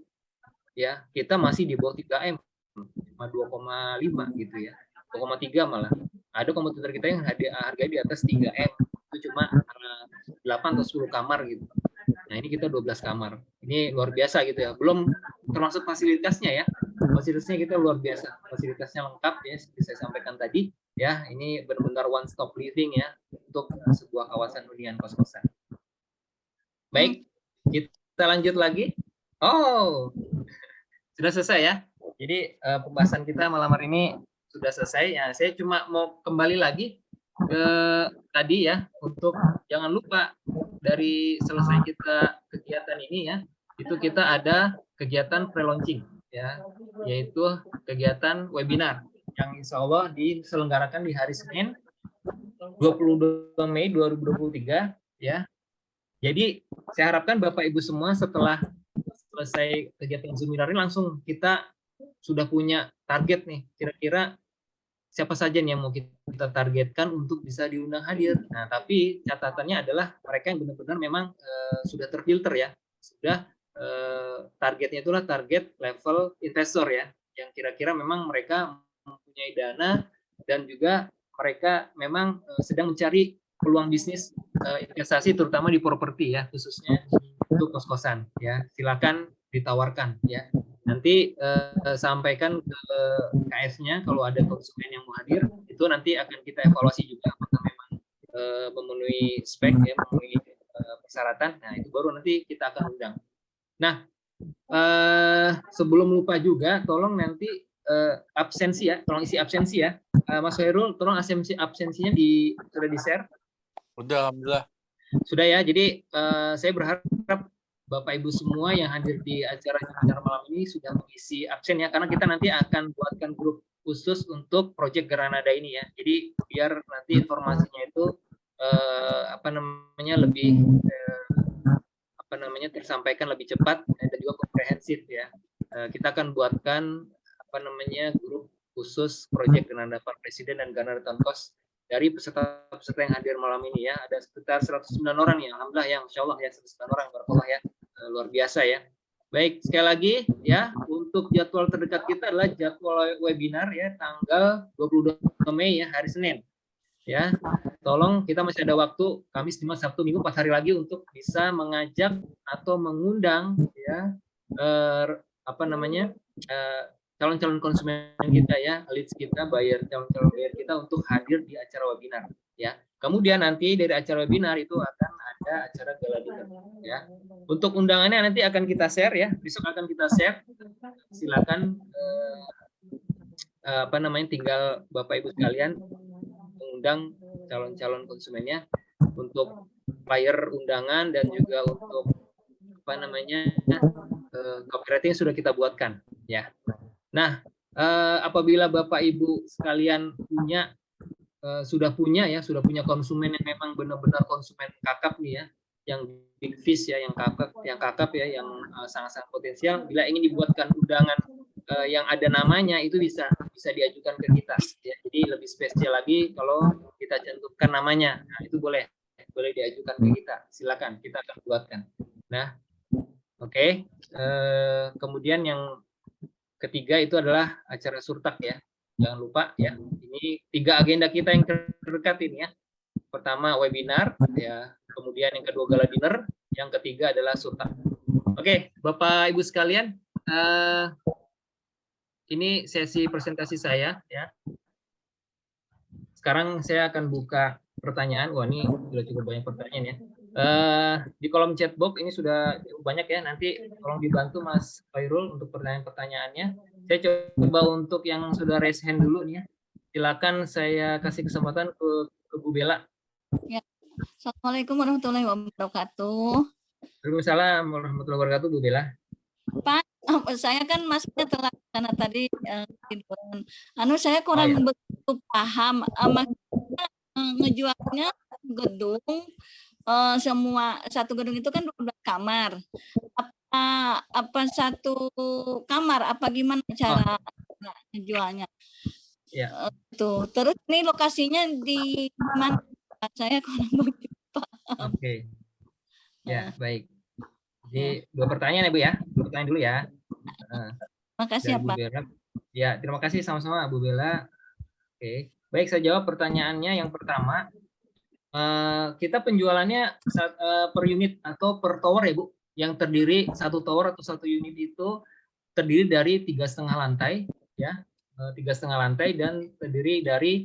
Ya, kita masih di bawah 3M, cuma 2,5 gitu ya. 2,3 malah. Ada kompetitor kita yang harganya di atas 3M, itu cuma 8 atau 10 kamar gitu. Nah, ini kita 12 kamar. Ini luar biasa gitu ya. Belum termasuk fasilitasnya ya. Fasilitasnya kita luar biasa. Fasilitasnya lengkap ya, seperti saya sampaikan tadi. Ya, ini benar-benar one stop living ya untuk sebuah kawasan hunian kos-kosan. Baik, kita lanjut lagi. Oh, sudah selesai ya. Jadi pembahasan kita malam hari ini sudah selesai. Ya, saya cuma mau kembali lagi ke tadi ya, untuk jangan lupa dari selesai kita kegiatan ini ya, itu kita ada kegiatan pre-launching ya, yaitu kegiatan webinar yang insya Allah diselenggarakan di hari Senin 22 Mei 2023 ya. Jadi saya harapkan Bapak Ibu semua setelah selesai kegiatan seminar ini langsung kita sudah punya target nih, kira-kira siapa saja nih yang mau kita targetkan untuk bisa diundang hadir. Nah, tapi catatannya adalah mereka yang benar-benar memang sudah terfilter ya, sudah targetnya itulah target level investor ya, yang kira-kira memang mereka mempunyai dana dan juga mereka memang sedang mencari peluang bisnis investasi terutama di properti ya, khususnya untuk kos-kosan ya. Silakan ditawarkan ya. Nanti sampaikan ke KS-nya kalau ada konsumen yang mau hadir, itu nanti akan kita evaluasi juga apakah memang memenuhi spek ya, memenuhi persyaratan. Nah, itu baru nanti kita akan undang. Nah, sebelum lupa juga, tolong nanti absensi ya, tolong isi absensi ya. Mas Khairul, tolong absensinya sudah di-share. Udah, alhamdulillah. Sudah ya, jadi saya berharap Bapak Ibu semua yang hadir di acara malam ini sudah mengisi absen ya, karena kita nanti akan buatkan grup khusus untuk proyek Granada ini ya. Jadi biar nanti informasinya itu lebih tersampaikan lebih cepat dan juga komprehensif ya. Kita akan buatkan grup khusus proyek Granada Park Presiden dan Granada Town Cost dari peserta-peserta yang hadir malam ini ya. Ada sekitar 109 orang ya, alhamdulillah ya, insya Allah ya, 109 orang, barakallah ya, luar biasa ya. Baik, sekali lagi ya, untuk jadwal terdekat kita adalah jadwal webinar ya, tanggal 22 Mei ya, hari Senin ya. Tolong, kita masih ada waktu Kamis, Jumat, Sabtu, Minggu, 4 hari lagi untuk bisa mengajak atau mengundang ya calon-calon konsumen kita ya, leads kita, calon-calon buyer kita untuk hadir di acara webinar ya. Kemudian nanti dari acara webinar itu akan ada acara gala dinner ya. Untuk undangannya nanti akan kita share ya, besok akan kita share. Silakan tinggal Bapak Ibu sekalian mengundang calon-calon konsumennya untuk flyer undangan dan juga untuk copywriting sudah kita buatkan ya. Nah, apabila Bapak Ibu sekalian sudah punya konsumen yang memang benar-benar konsumen kakap nih ya, yang big fish ya, yang kakap ya, yang sangat-sangat potensial, bila ingin dibuatkan undangan yang ada namanya, itu bisa diajukan ke kita ya. Jadi lebih spesial lagi kalau kita cantumkan namanya. Nah, itu boleh diajukan ke kita. Silakan, kita akan buatkan. Nah, oke. Kemudian yang ketiga itu adalah acara surtak ya. Jangan lupa ya. Ini 3 agenda kita yang terdekat ini ya. Pertama webinar ya, kemudian yang kedua gala dinner, yang ketiga adalah surtak. Oke, Bapak Ibu sekalian, ini sesi presentasi saya ya. Sekarang saya akan buka pertanyaan. Wah, ini sudah cukup banyak pertanyaan ya. Di kolom chat box ini sudah cukup banyak ya. Nanti tolong dibantu Mas Khairul untuk pertanyaan-pertanyaannya. Saya coba untuk yang sudah raise hand dulu nih ya. Silakan saya kasih kesempatan ke Bu Bella. Ya. Assalamualaikum warahmatullahi wabarakatuh. Waalaikumsalam warahmatullahi wabarakatuh, Bu Bella. Pak, saya kan masuknya telat karena tadi tiduran. Saya kurang begitu paham. Maksudnya ngejualnya gedung, semua satu gedung itu kan 12 kamar. Apa satu kamar? Apa gimana cara ngejualnya? Ya. Tuh. Terus ini lokasinya di mana? Saya kurang begitu paham. Oke. Ya, baik. Jadi 2 pertanyaan ya Bu ya. 2 pertanyaan dulu ya. Makasih ya, Bu Pak. Bella. Ya, terima kasih sama-sama Bu Bella. Oke. Baik, saya jawab pertanyaannya. Yang pertama, kita penjualannya per unit atau per tower ya Bu. Yang terdiri satu tower atau satu unit itu terdiri dari 3,5 lantai ya. 3,5 lantai dan terdiri dari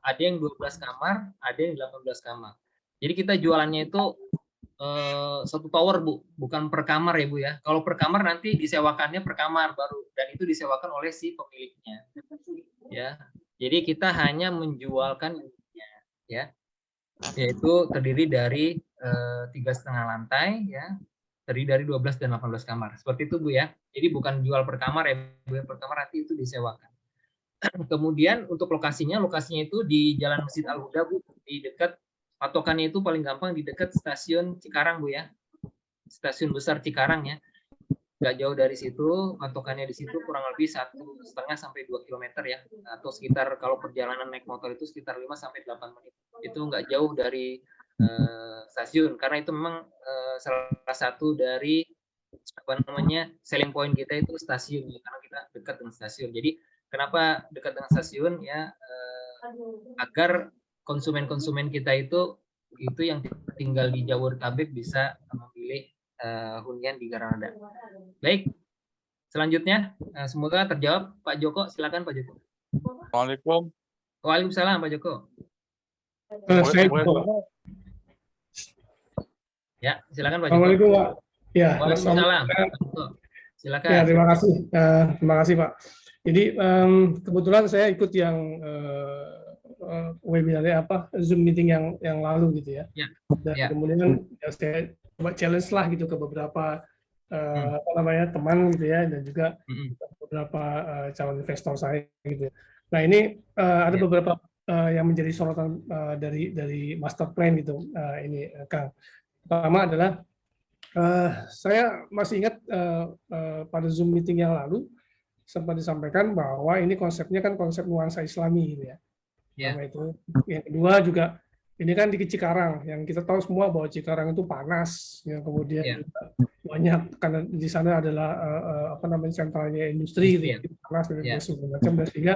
ada yang 12 kamar, ada yang 18 kamar. Jadi kita jualannya itu satu tower Bu, bukan per kamar ya Bu ya. Kalau per kamar nanti disewakannya per kamar baru, dan itu disewakan oleh si pemiliknya. Ya, jadi kita hanya menjualkan unitnya, ya, yaitu terdiri dari 3,5 lantai, ya, terdiri dari 12 dan 18 kamar. Seperti itu Bu ya. Jadi bukan jual per kamar ya Bu, per kamar nanti itu disewakan. Kemudian untuk lokasinya itu di Jalan Masjid Al-Huda Bu, di dekat patokannya itu paling gampang di dekat stasiun Cikarang Bu ya, stasiun besar Cikarang ya, nggak jauh dari situ. Patokannya di situ kurang lebih 1,5 sampai 2 km ya, atau sekitar kalau perjalanan naik motor itu sekitar 5 sampai 8 menit. Itu nggak jauh dari stasiun, karena itu memang salah satu dari apa namanya selling point kita itu stasiun ya, karena kita dekat dengan stasiun. Jadi kenapa dekat dengan stasiun ya, agar konsumen-konsumen kita itu yang tinggal di Jabodetabek bisa memilih hunian di Granada. Baik, selanjutnya semoga terjawab. Pak Joko, silakan Pak Joko. Assalamualaikum. Waalaikumsalam Pak Joko. Ya, silakan Pak Joko. Assalamualaikum Pak. Ya, Waalaikumsalam. Silakan. Ya, terima kasih Pak. Jadi kebetulan saya ikut yang webinarnya Zoom meeting yang lalu gitu ya. Dan kemudian ya, saya coba challenge lah gitu ke beberapa teman gitu ya, dan juga beberapa calon investor saya gitu. Nah ini ada beberapa yang menjadi sorotan dari master plan gitu ini Kang. Pertama adalah saya masih ingat pada Zoom meeting yang lalu sempat disampaikan bahwa ini konsepnya kan konsep nuansa Islami gitu ya. Itu. Yang kedua juga ini kan di Cikarang, yang kita tahu semua bahwa Cikarang itu panas, ya, kemudian banyak karena di sana adalah sentralnya industri, gitu, panas dan segala macam, dan sehingga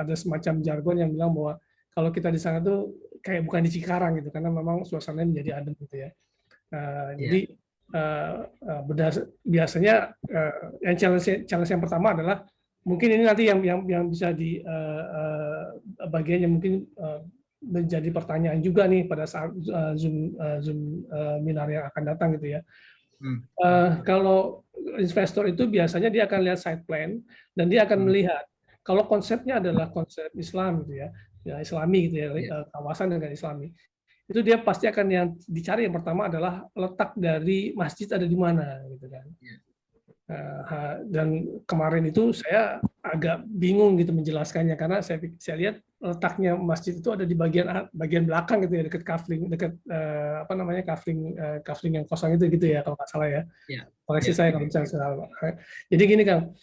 ada semacam jargon yang bilang bahwa kalau kita di sana tuh kayak bukan di Cikarang gitu, karena memang suasananya menjadi adem gitu ya. Jadi biasanya yang challenge yang pertama adalah mungkin ini nanti yang bisa di bagian yang mungkin menjadi pertanyaan juga nih pada saat Zoom webinar yang akan datang gitu ya. Kalau investor itu biasanya dia akan lihat site plan dan dia akan melihat kalau konsepnya adalah konsep Islam gitu ya, Islami gitu ya, kawasan dengan Islami. Itu dia pasti akan yang dicari yang pertama adalah letak dari masjid ada di mana gitu kan. Dan kemarin itu saya agak bingung gitu menjelaskannya karena saya lihat letaknya masjid itu ada di bagian belakang gitu ya, dekat kafling, dekat kafling yang kosong itu gitu ya kalau nggak salah ya. Koreksi saya kalau misalnya salah. Jadi gini Kang,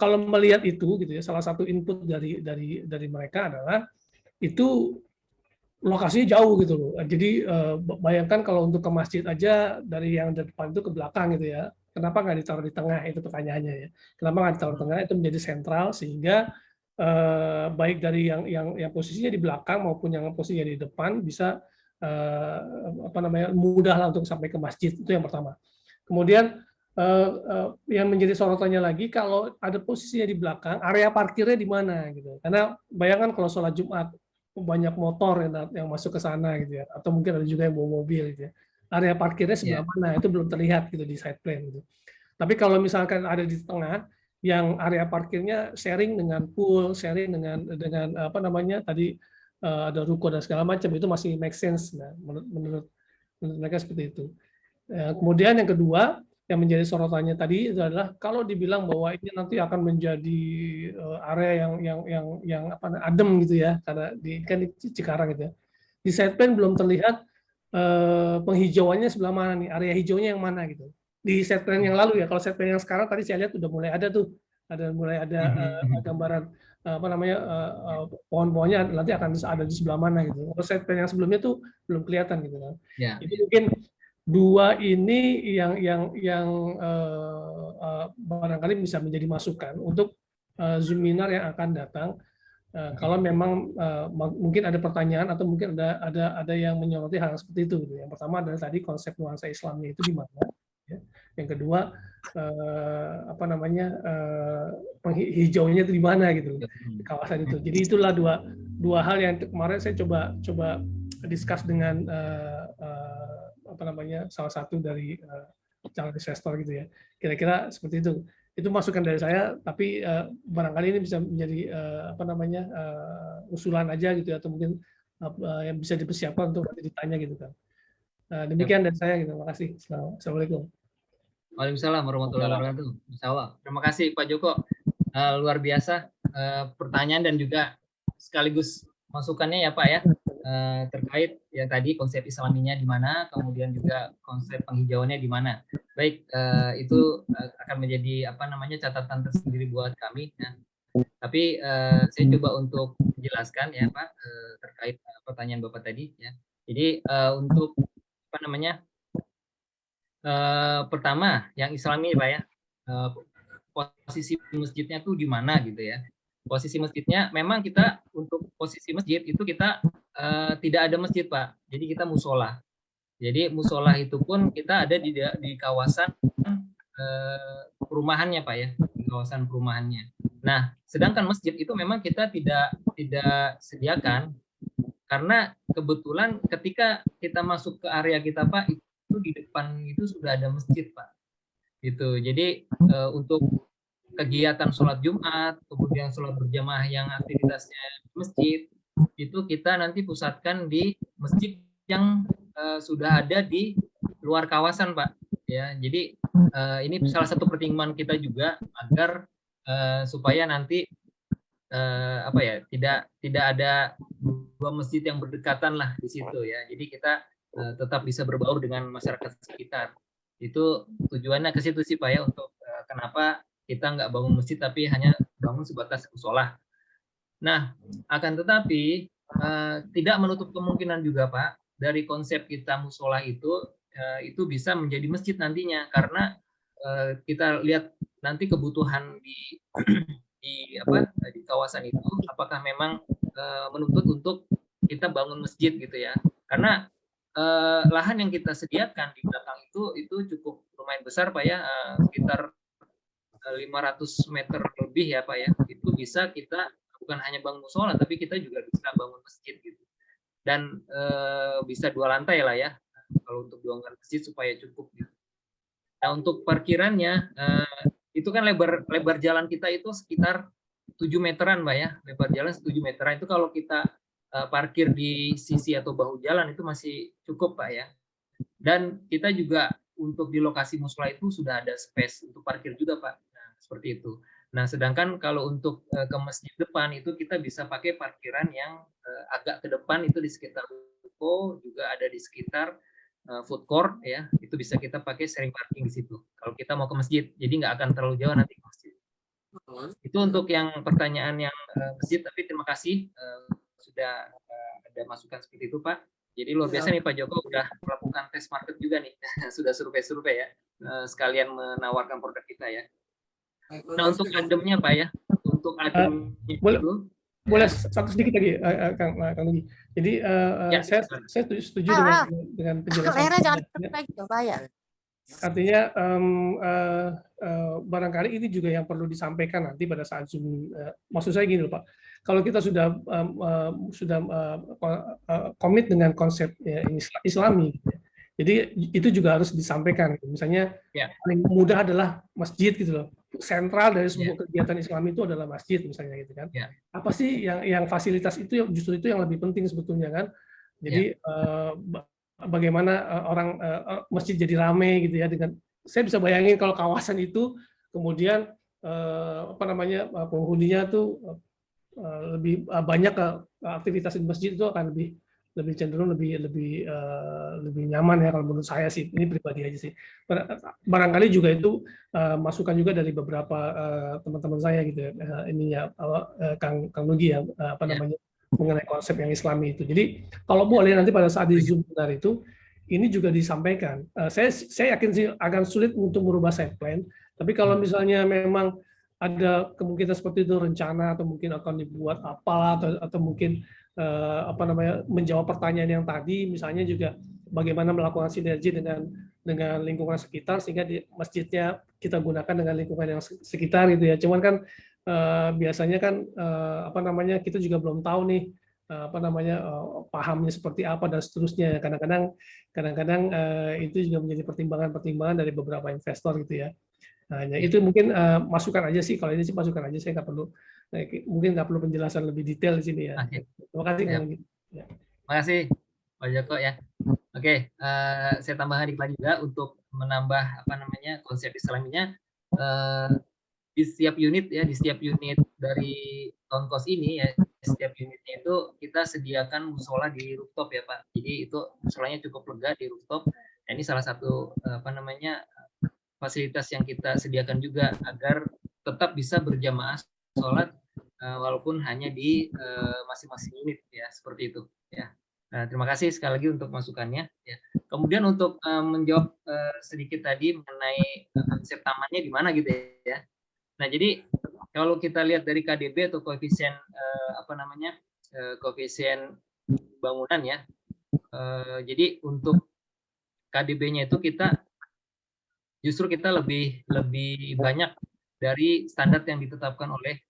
kalau melihat itu gitu ya, salah satu input dari mereka adalah itu lokasinya jauh gitu loh. Jadi bayangkan kalau untuk ke masjid aja dari yang depan itu ke belakang gitu ya, Kenapa nggak ditaruh di tengah, itu pertanyaannya ya. Kenapa nggak ditaruh di tengah, itu menjadi sentral sehingga baik dari yang posisinya di belakang maupun yang posisinya di depan bisa mudah lah untuk sampai ke masjid. Itu yang pertama. Kemudian yang menjadi sorotannya lagi, kalau ada posisinya di belakang, area parkirnya di mana gitu. Karena bayangkan kalau sholat Jumat banyak motor yang masuk ke sana gitu ya, atau mungkin ada juga yang bawa mobil gitu ya. Area parkirnya sebelah mana itu belum terlihat gitu di side plan gitu. Tapi kalau misalkan ada di tengah, yang area parkirnya sharing dengan pool, sharing dengan apa namanya tadi ada ruko dan segala macam, itu masih make sense. Nah, menurut mereka seperti itu. Kemudian yang kedua yang menjadi sorotannya tadi itu adalah kalau dibilang bahwa ini nanti akan menjadi area yang adem gitu ya, karena kan di Cikarang gitu ya. Di side plan belum terlihat penghijauannya sebelah mana nih, area hijaunya yang mana gitu. Di set plan yang lalu ya, kalau set plan yang sekarang tadi saya lihat udah mulai ada tuh, mulai ada gambaran pohon-pohonnya nanti akan ada di sebelah mana gitu. Kalau set plan yang sebelumnya tuh belum kelihatan gitu kan. Jadi mungkin dua ini yang barangkali bisa menjadi masukan untuk Zoominar yang akan datang. Kalau memang mungkin ada pertanyaan atau mungkin ada yang menyoroti hal seperti itu. Gitu. Yang pertama adalah tadi konsep nuansa Islamnya itu di mana. Yang kedua hijaunya itu di mana gitu di kawasan itu. Jadi itulah dua hal yang kemarin saya coba discuss dengan salah satu dari calon investor gitu ya. Kira-kira seperti itu. Itu masukan dari saya, tapi barangkali ini bisa menjadi usulan aja gitu atau mungkin yang bisa dipersiapkan untuk ditanya gitu kan. Demikian dari saya gitu. Terima kasih. Assalamualaikum. Waalaikumsalam warahmatullahi wabarakatuh. Insyaallah. Terima kasih Pak Joko. Luar biasa pertanyaan dan juga sekaligus masukannya ya Pak ya, terkait ya tadi konsep Islaminya di mana, kemudian juga konsep penghijauannya di mana. Baik, itu akan menjadi catatan tersendiri buat kami. Ya. Tapi saya coba untuk menjelaskan ya Pak terkait pertanyaan Bapak tadi. Ya. Jadi untuk pertama yang Islami Pak ya, posisi masjidnya tuh di mana gitu ya. Posisi masjidnya memang kita untuk posisi masjid itu kita tidak ada masjid Pak, jadi kita musola. Jadi musola itu pun kita ada di kawasan perumahannya Pak ya, di kawasan perumahannya. Nah, sedangkan masjid itu memang kita tidak sediakan karena kebetulan ketika kita masuk ke area kita Pak itu di depan itu sudah ada masjid Pak. Gitu. Jadi untuk kegiatan sholat Jumat, kemudian sholat berjamaah yang aktivitasnya di masjid, itu kita nanti pusatkan di masjid yang sudah ada di luar kawasan Pak. Ya, jadi ini salah satu pertimbangan kita juga agar supaya nanti tidak ada dua masjid yang berdekatan lah di situ ya. Jadi kita tetap bisa berbaur dengan masyarakat sekitar. Itu tujuannya ke situ sih Pak ya, untuk kenapa kita nggak bangun masjid tapi hanya bangun sebatas musola. Nah, akan tetapi tidak menutup kemungkinan juga Pak, dari konsep kita musola itu bisa menjadi masjid nantinya, karena kita lihat nanti kebutuhan di kawasan itu apakah memang menuntut untuk kita bangun masjid gitu ya. Karena lahan yang kita sediakan di belakang itu cukup lumayan besar Pak ya, sekitar 500 meter lebih ya Pak ya. Itu bisa kita bukan hanya bangun musola tapi kita juga bisa bangun masjid gitu. Dan bisa 2 lantai lah ya kalau untuk bangunan masjid supaya cukup gitu. Nah, untuk parkirannya itu kan lebar jalan kita itu sekitar 7 meteran Pak ya. Lebar jalan 7 meteran itu kalau kita parkir di sisi atau bahu jalan itu masih cukup Pak ya. Dan kita juga untuk di lokasi musola itu sudah ada space untuk parkir juga Pak. Nah, seperti itu. Nah, sedangkan kalau untuk ke masjid depan itu kita bisa pakai parkiran yang agak ke depan, itu di sekitar ruko, juga ada di sekitar food court ya. Itu bisa kita pakai sharing parking di situ. Kalau kita mau ke masjid, jadi nggak akan terlalu jauh nanti ke masjid. Itu untuk yang pertanyaan yang masjid, tapi terima kasih sudah ada masukan seperti itu Pak. Jadi luar biasa nih Pak Joko udah melakukan tes market juga nih, sudah survei-survei ya, sekalian menawarkan produk kita ya. Nah untuk ademnya Pak ya, untuk ademnya itu, boleh satu sedikit lagi, Kang Nugi. Jadi saya setuju dengan penjelasan. Artinya barangkali ini juga yang perlu disampaikan nanti pada saat Zoom. Maksud saya gini loh Pak, kalau kita sudah komit dengan konsep Islami, jadi itu juga harus disampaikan. Misalnya paling mudah adalah masjid gitu loh. Sentral dari sebuah kegiatan Islam itu adalah masjid misalnya gitu kan. Apa sih yang fasilitas itu justru itu yang lebih penting sebetulnya kan. Jadi bagaimana orang masjid jadi ramai gitu ya, dengan saya bisa bayangin kalau kawasan itu kemudian penghuninya tuh lebih banyak aktivitas di masjid, itu akan lebih cenderung lebih nyaman ya kalau menurut saya sih, ini pribadi aja sih. Barangkali juga itu masukan juga dari beberapa teman-teman saya gitu ya, ini ya Kang Nugi ya, mengenai konsep yang Islami itu. Jadi kalau boleh nanti pada saat di Zoom benar itu ini juga disampaikan. Saya yakin sih akan sulit untuk merubah site plan, tapi kalau misalnya memang ada kemungkinan seperti itu, rencana atau mungkin akan dibuat apalah atau mungkin menjawab pertanyaan yang tadi, misalnya juga bagaimana melakukan sinergi dengan lingkungan sekitar sehingga di masjidnya kita gunakan dengan lingkungan yang sekitar gitu ya. Cuman kan biasanya kan kita juga belum tahu nih pahamnya seperti apa dan seterusnya. Kadang-kadang itu juga menjadi pertimbangan dari beberapa investor gitu ya. Nah, itu mungkin masukan aja sih, kalau ini sih masukan aja, saya mungkin nggak perlu penjelasan lebih detail di sini ya. Terima kasih. Terima kasih Pak Joko ya. Oke, saya tambahkan dikit juga untuk menambah konsep Islaminya. Di setiap unit dari town cost ini ya, setiap unitnya itu kita sediakan musola di rooftop ya Pak. Jadi itu musolanya cukup lega di rooftop. Nah, ini salah satu fasilitas yang kita sediakan juga agar tetap bisa berjamaah sholat walaupun hanya di masing-masing unit ya, seperti itu ya. Nah, terima kasih sekali lagi untuk masukannya ya. Kemudian untuk menjawab sedikit tadi mengenai konsep tamannya di mana gitu ya. Nah, jadi kalau kita lihat dari KDB atau koefisien koefisien bangunan ya. Jadi untuk KDB-nya itu justru kita lebih banyak dari standar yang ditetapkan oleh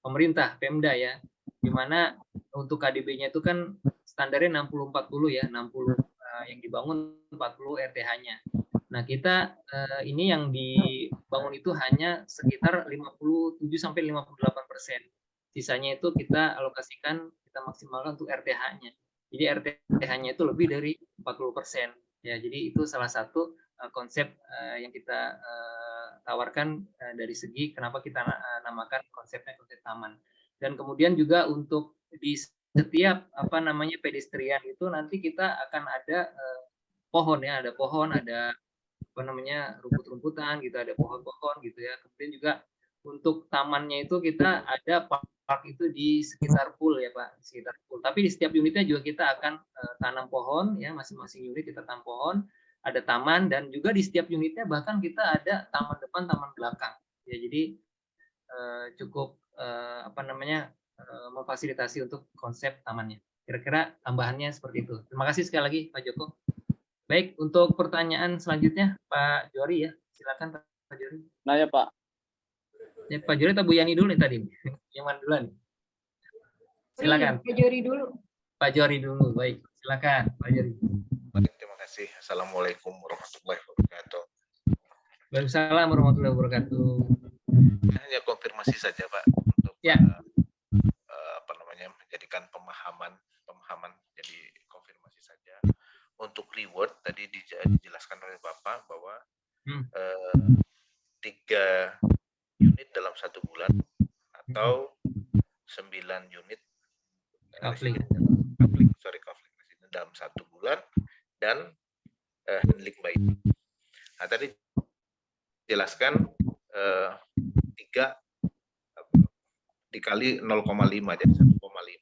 pemerintah Pemda ya, di mana untuk KDB-nya itu kan standarnya 60-40 ya, 60 yang dibangun 40 RTH-nya. Nah, kita ini yang dibangun itu hanya sekitar 57-58%. Sisanya itu kita alokasikan, kita maksimalkan untuk RTH-nya. Jadi RTH-nya itu lebih dari 40%. Ya, jadi itu salah satu konsep yang kita tawarkan dari segi kenapa kita namakan konsepnya konsep taman. Dan kemudian juga untuk di setiap pedestrian itu nanti kita akan ada pohon ya, ada pohon, ada rumput-rumputan gitu, ada pohon-pohon gitu ya. Kemudian juga untuk tamannya itu kita ada park itu di sekitar pool ya Pak, di sekitar pool. Tapi di setiap unitnya juga kita akan tanam pohon ya, masing-masing unit kita tanam pohon, ada taman, dan juga di setiap unitnya bahkan kita ada taman depan, taman belakang. Ya, jadi cukup memfasilitasi untuk konsep tamannya. Kira-kira tambahannya seperti itu. Terima kasih sekali lagi Pak Joko. Baik, untuk pertanyaan selanjutnya Pak Jori ya, silakan Pak Jori. Nanya Pak. Ya, Pak Jori atau Bu Yani dulu nih tadi? Yang mana duluan? Silakan. Pak Jori dulu. Pak Jori dulu, baik. Silakan Pak Jori. Terima kasih. Assalamualaikum warahmatullahi wabarakatuh. Waalaikumsalam warahmatullahi wabarakatuh. Hanya konfirmasi saja Pak untuk menjadikan pemahaman jadi konfirmasi saja. Untuk reward tadi dijelaskan oleh Bapak bahwa 3 unit dalam 1 bulan atau 9 unit kafling dalam 1 bulan dan handling by. Nah, tadi jelaskan 3 dikali 0,5 jadi 1,5.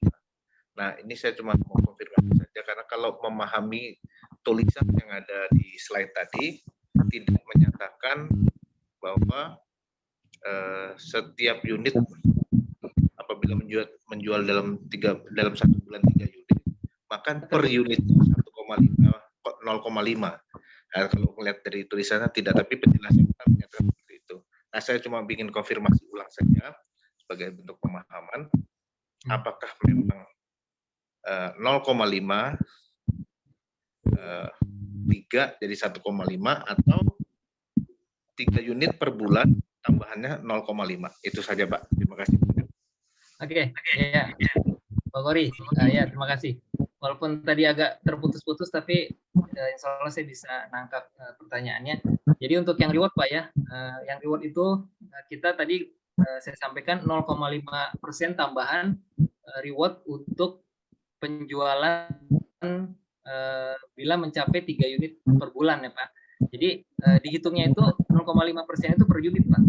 Nah, ini saya cuma mau konfirmasi saja karena kalau memahami tulisan yang ada di slide tadi tidak menyatakan bahwa setiap unit apabila menjual dalam 1 bulan 3 unit, maka per unit 0,5. Nah, kalau melihat dari tulisannya tidak, tapi penjelasan kita menyatakan seperti itu. Nah, saya cuma bikin konfirmasi ulang saja sebagai bentuk pemahaman, apakah memang 0,5 3 jadi 1,5 atau 3 unit per bulan tambahannya 0,5. Itu saja, Pak. Terima kasih. Oke, ya, Pak Kori, ya terima kasih. Walaupun tadi agak terputus-putus, tapi insya Allah saya bisa nangkap pertanyaannya. Jadi untuk yang reward, Pak ya, yang reward itu kita tadi saya sampaikan 0,5% tambahan reward untuk penjualan bila mencapai 3 unit per bulan ya Pak. Jadi dihitungnya itu 0,5% itu per unit Pak.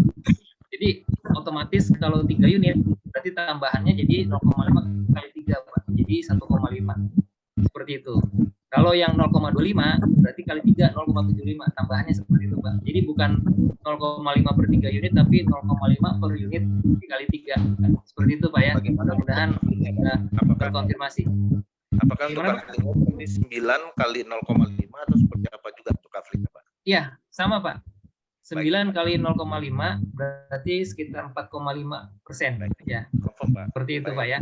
Jadi otomatis kalau 3 unit berarti tambahannya jadi 0,5 kali 3 Pak. Jadi 1,5. Seperti itu. Kalau yang 0,25 berarti kali 3 0,75 tambahannya seperti itu Pak. Jadi bukan 0,5 per 3 unit tapi 0,5 per unit dikali 3. Seperti itu Pak ya. Mudah-mudahan sudah terkonfirmasi. Apakah untuk kali 9 kali 0,5 atau seperti apa juga untuk kafling Pak? Iya, sama Pak. 9 kali 0,5 berarti sekitar 4,5%. Ya. Confirm, Pak. Seperti itu Pak ya.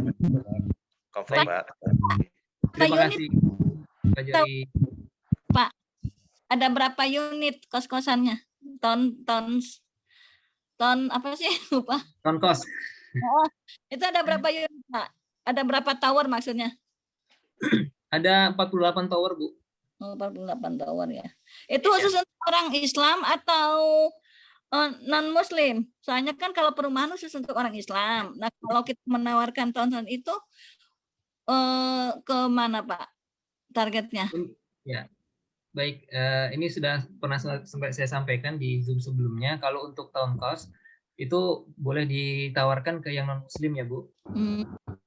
Confirm, Pak. Terima kasih Pak Jori. Pak, ada berapa unit kos-kosannya? Ton apa sih? Lupa. Ton kos. Oh, itu ada berapa unit, Pak? Ada berapa tower maksudnya? Ada 48 tower, Bu. Oh, 48 tower ya. Itu khusus untuk orang Islam atau non-Muslim? Soalnya kan kalau perumahan khusus untuk orang Islam. Nah, kalau kita menawarkan tonton itu ke mana, Pak? Targetnya? Ya, baik. Ini sudah pernah sampai saya sampaikan di Zoom sebelumnya. Kalau untuk town cost itu boleh ditawarkan ke yang non-Muslim ya, Bu.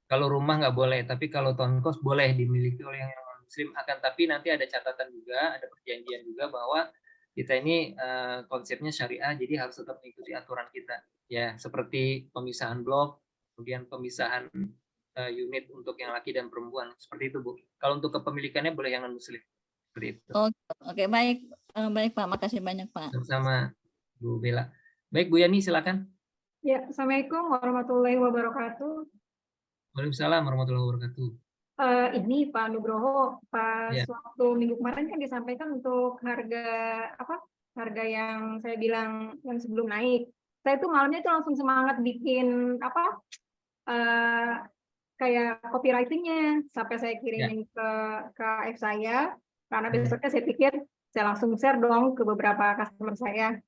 Kalau rumah nggak boleh, tapi kalau town cost boleh dimiliki oleh yang non-Muslim. Akan tapi nanti ada catatan juga, ada perjanjian juga bahwa kita ini konsepnya syariah, jadi harus tetap mengikuti aturan kita. Ya, seperti pemisahan blok, kemudian pemisahan unit untuk yang laki dan perempuan. Seperti itu, Bu. Kalau untuk kepemilikannya boleh yang non-Muslim. Seperti itu. Oke, baik. Baik, Pak. Makasih banyak, Pak. Sama Bu Bella. Baik, Bu Yani, silakan. Ya, Assalamualaikum warahmatullahi wabarakatuh. Waalaikumsalam warahmatullahi wabarakatuh. Ini Pak Nugroho, pas Ya. waktu minggu kemarin kan disampaikan untuk harga harga yang saya bilang yang sebelum naik. Saya tuh malamnya itu langsung semangat bikin kayak copywriting-nya sampai saya kirimin ke KF saya karena besoknya saya pikir saya langsung share dong ke beberapa customer saya.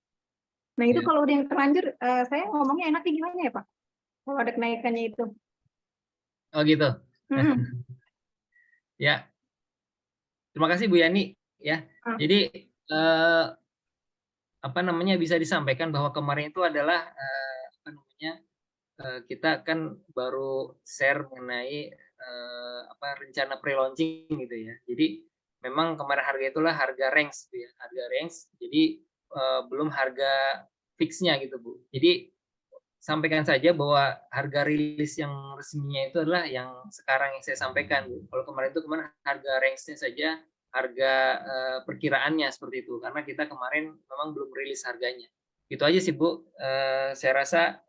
Nah itu kalau udah yang terlanjur saya ngomongnya enaknya gimana ya Pak? Kalau ada kenaikannya itu. Oh gitu. Ya. Terima kasih Bu Yani ya. Jadi bisa disampaikan bahwa kemarin itu adalah kita kan baru share mengenai rencana pre-launching gitu ya. Jadi memang kemarin harga itulah harga range gitu ya, harga range. Jadi belum harga fixnya gitu Bu. Jadi sampaikan saja bahwa harga rilis yang resminya itu adalah yang sekarang yang saya sampaikan. Kalau kemarin itu harga range-nya saja, harga perkiraannya seperti itu. Karena kita kemarin memang belum rilis harganya. Itu aja sih Bu. Saya rasa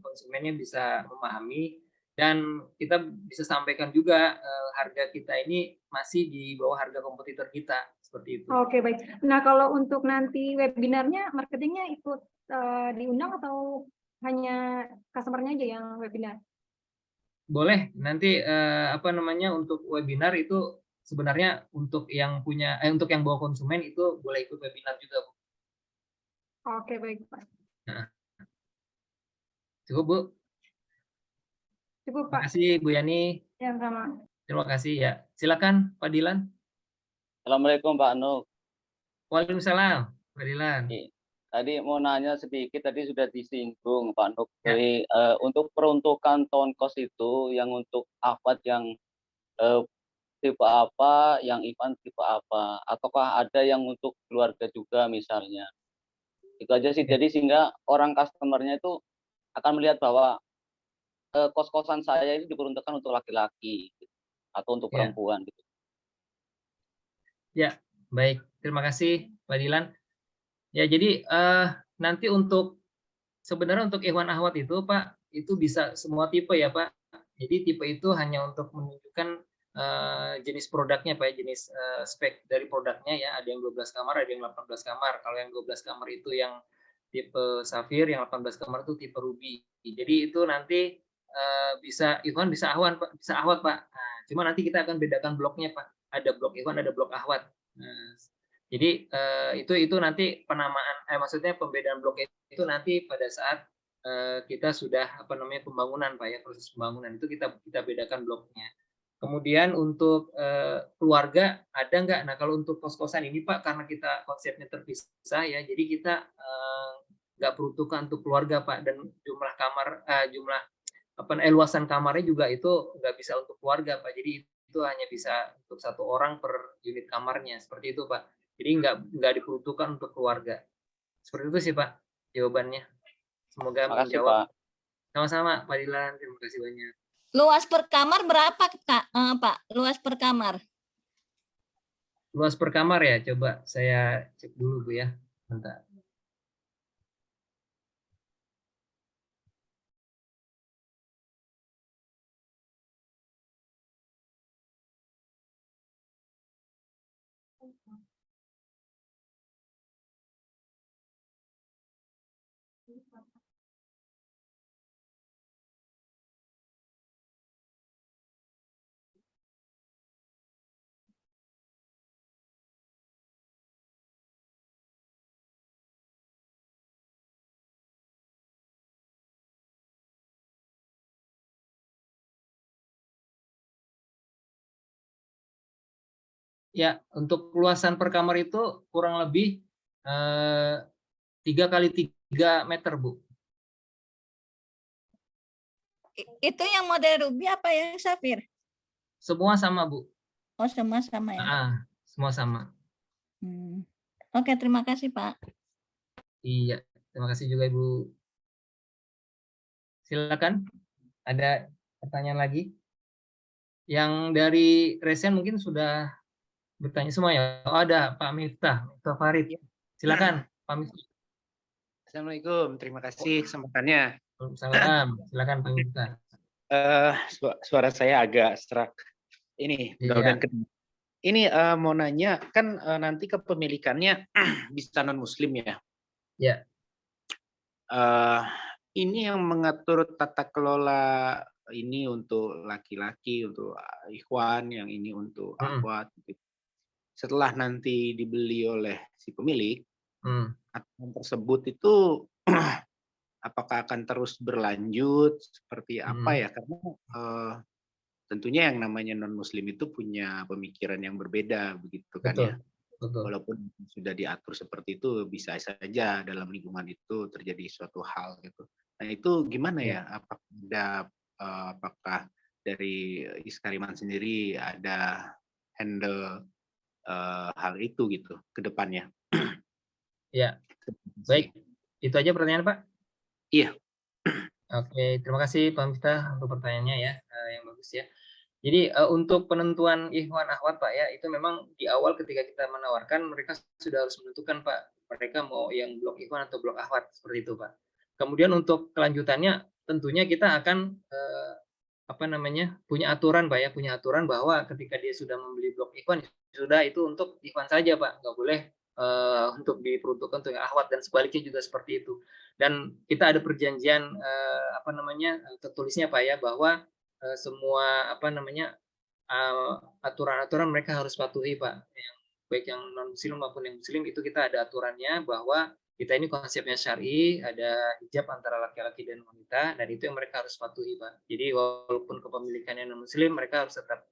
konsumennya bisa memahami dan kita bisa sampaikan juga harga kita ini masih di bawah harga kompetitor kita. Seperti itu. Oke, baik. Nah, kalau untuk nanti webinarnya, marketingnya ikut diundang atau hanya customer-nya aja yang webinar? Boleh, nanti untuk webinar itu sebenarnya untuk yang punya untuk yang bawa konsumen itu boleh ikut webinar juga, Bu. Oke, baik, Pak. Nah. Cukup, Bu? Cukup, Pak. Terima kasih, Bu Yani. Ya, sama. Terima kasih ya. Silakan, Pak Dilan. Assalamualaikum Pak Nuk. Waalaikumsalam, Pak Dilan. Tadi mau nanya sedikit, tadi sudah disinggung Pak Nuk. Jadi untuk peruntukan town cost itu yang untuk Afat yang tipe apa, yang Ikhwan tipe apa, ataukah ada yang untuk keluarga juga misalnya. Itu aja sih, jadi sehingga orang customer-nya itu akan melihat bahwa kos-kosan saya ini diperuntukkan untuk laki-laki atau untuk perempuan gitu. Ya, baik. Terima kasih Pak Dilan. Ya, jadi nanti sebenarnya untuk Ikhwan Akhwat itu Pak, itu bisa semua tipe ya Pak. Jadi tipe itu hanya untuk menunjukkan jenis produknya Pak, jenis spek dari produknya ya. Ada yang 12 kamar, ada yang 18 kamar. Kalau yang 12 kamar itu yang tipe Safir, yang 18 kamar itu tipe Ruby. Jadi itu nanti bisa Ikhwan, bisa Akhwat Pak. Nah, cuma nanti kita akan bedakan bloknya Pak. Ada blok Ikhwan, ada blok Akhwat. Nah, jadi itu nanti penamaan, maksudnya pembedaan blok itu nanti pada saat kita sudah pembangunan Pak ya, proses pembangunan itu kita bedakan bloknya. Kemudian untuk keluarga ada nggak? Nah kalau untuk kos-kosan ini Pak, karena kita konsepnya terpisah ya, jadi kita nggak peruntukan untuk keluarga Pak, dan jumlah kamar, luasan kamarnya juga itu nggak bisa untuk keluarga Pak. Jadi itu hanya bisa untuk 1 orang per unit kamarnya, seperti itu Pak. Jadi nggak diperuntukkan untuk keluarga. Seperti itu sih Pak jawabannya. Semoga menjawab. Sama-sama Pak Dilan, terima kasih banyak. Luas per kamar berapa Pak? Luas per kamar? Luas per kamar ya, coba saya cek dulu Bu ya. Bentar. Ya, untuk luasan per kamar itu kurang lebih 3 kali 3 meter, Bu. Itu yang model Ruby apa yang Safir? Semua sama, Bu. Oh, semua sama ya? Semua sama. Oke, terima kasih, Pak. Iya, terima kasih juga, Ibu. Silakan, ada pertanyaan lagi? Yang dari Resen mungkin sudah bertanya semua ya. Oh, ada Pak Miftah Farid. Silakan, Pak Miftah. Assalamualaikum, terima kasih kesempatannya. Waalaikumsalam. Silakan Pak Miftah. Suara saya agak serak. Ini, mudah-mudahan ini mau nanya, kan nanti kepemilikannya bisa non-muslim ya? Ya. Ini yang mengatur tata kelola ini untuk laki-laki, untuk Ikhwan, yang ini untuk Akhwat. Setelah nanti dibeli oleh si pemilik, aturan tersebut itu apakah akan terus berlanjut seperti apa ya? Karena tentunya yang namanya non-muslim itu punya pemikiran yang berbeda begitu kan ya. Walaupun sudah diatur seperti itu, bisa saja dalam lingkungan itu terjadi suatu hal gitu. Nah itu gimana ya? Apakah dari Iskariman sendiri ada handle hal itu gitu ke depannya? Ya, baik. Itu aja pertanyaan Pak? Iya. Oke, terima kasih Pak Miftah untuk pertanyaannya ya, yang bagus ya. Jadi untuk penentuan Ikhwan Akhwat Pak ya, itu memang di awal ketika kita menawarkan, mereka sudah harus menentukan Pak, mereka mau yang blok Ikhwan atau blok Akhwat, seperti itu Pak. Kemudian untuk kelanjutannya, tentunya kita akan punya aturan Pak ya, punya aturan bahwa ketika dia sudah membeli blok Ikhwan, sudah itu untuk Ikhwan saja Pak, nggak boleh untuk diperuntukkan untuk yang Akhwat, dan sebaliknya juga seperti itu. Dan kita ada perjanjian tertulisnya Pak ya, bahwa semua aturan-aturan mereka harus patuhi Pak, baik yang non muslim maupun yang muslim, itu kita ada aturannya bahwa kita ini konsepnya syar'i, ada hijab antara laki-laki dan wanita, dan itu yang mereka harus patuhi Pak. Jadi walaupun kepemilikannya non muslim, mereka harus tetap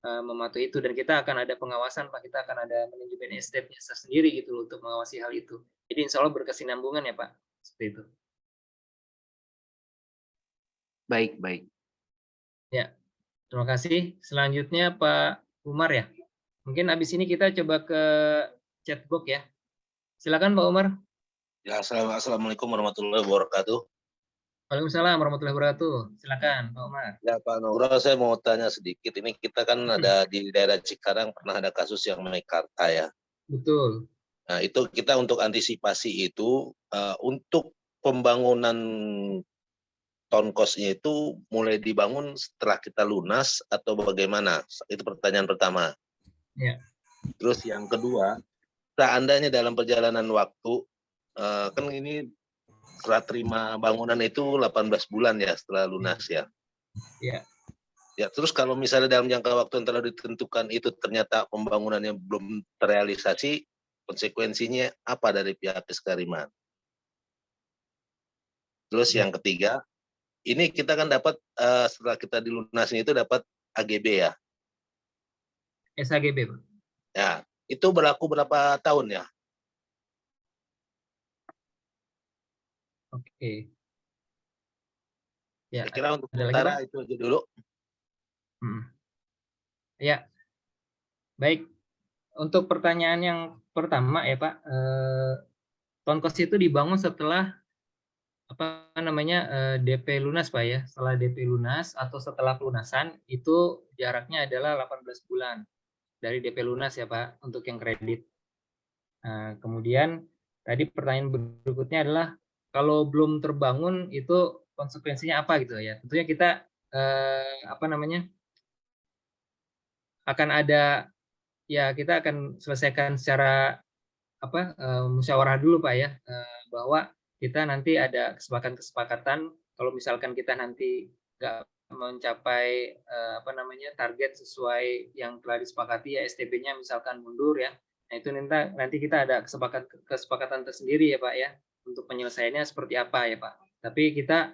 mematuhi itu, dan kita akan ada pengawasan Pak, kita akan ada manajemen estate-nya sendiri gitu untuk mengawasi hal itu. Jadi insya Allah berkesinambungan ya Pak, seperti itu. Baik. Ya, terima kasih. Selanjutnya Pak Umar ya. Mungkin habis ini kita coba ke chatbox ya. Silakan Pak Umar. Ya, assalamualaikum warahmatullahi wabarakatuh. Waalaikumsalam warahmatullahi wabarakatuh. Silakan Pak Umar. Ya Pak Nugroho, saya mau tanya sedikit. Ini kita kan ada di daerah Cikarang pernah ada kasus yang Meikarta ya. Betul. Nah itu kita untuk antisipasi itu untuk pembangunan tonkosnya itu mulai dibangun setelah kita lunas atau bagaimana? Itu pertanyaan pertama. Ya. Terus yang kedua, seandainya dalam perjalanan waktu kan ini setelah terima bangunan itu 18 bulan ya setelah lunas ya. Ya. Ya, terus kalau misalnya dalam jangka waktu yang telah ditentukan itu ternyata pembangunannya belum terrealisasi, konsekuensinya apa dari pihak Eskariman? Terus yang ketiga, ini kita kan dapat setelah kita dilunasin itu dapat AGB ya. SAGB, Pak. Ya, itu berlaku berapa tahun ya? Oke. Ya, Saya kira untuk ada lagi, sementara Pak? itu aja dulu. Ya, baik. Untuk pertanyaan yang pertama ya Pak, tonkos itu dibangun setelah apa namanya DP lunas Pak ya. Setelah DP lunas atau setelah pelunasan itu jaraknya adalah 18 bulan dari DP lunas ya Pak untuk yang kredit. Nah, kemudian tadi pertanyaan berikutnya adalah kalau belum terbangun itu konsekuensinya apa gitu ya. Tentunya kita apa namanya akan ada ya kita akan selesaikan secara apa musyawarah dulu Pak ya bahwa kita nanti ada kesepakatan kalau misalkan kita nanti nggak mencapai apa namanya target sesuai yang telah disepakati ya STB-nya misalkan mundur ya. Nah itu nanti kita ada kesepakatan tersendiri ya Pak ya untuk penyelesaiannya seperti apa ya Pak. Tapi kita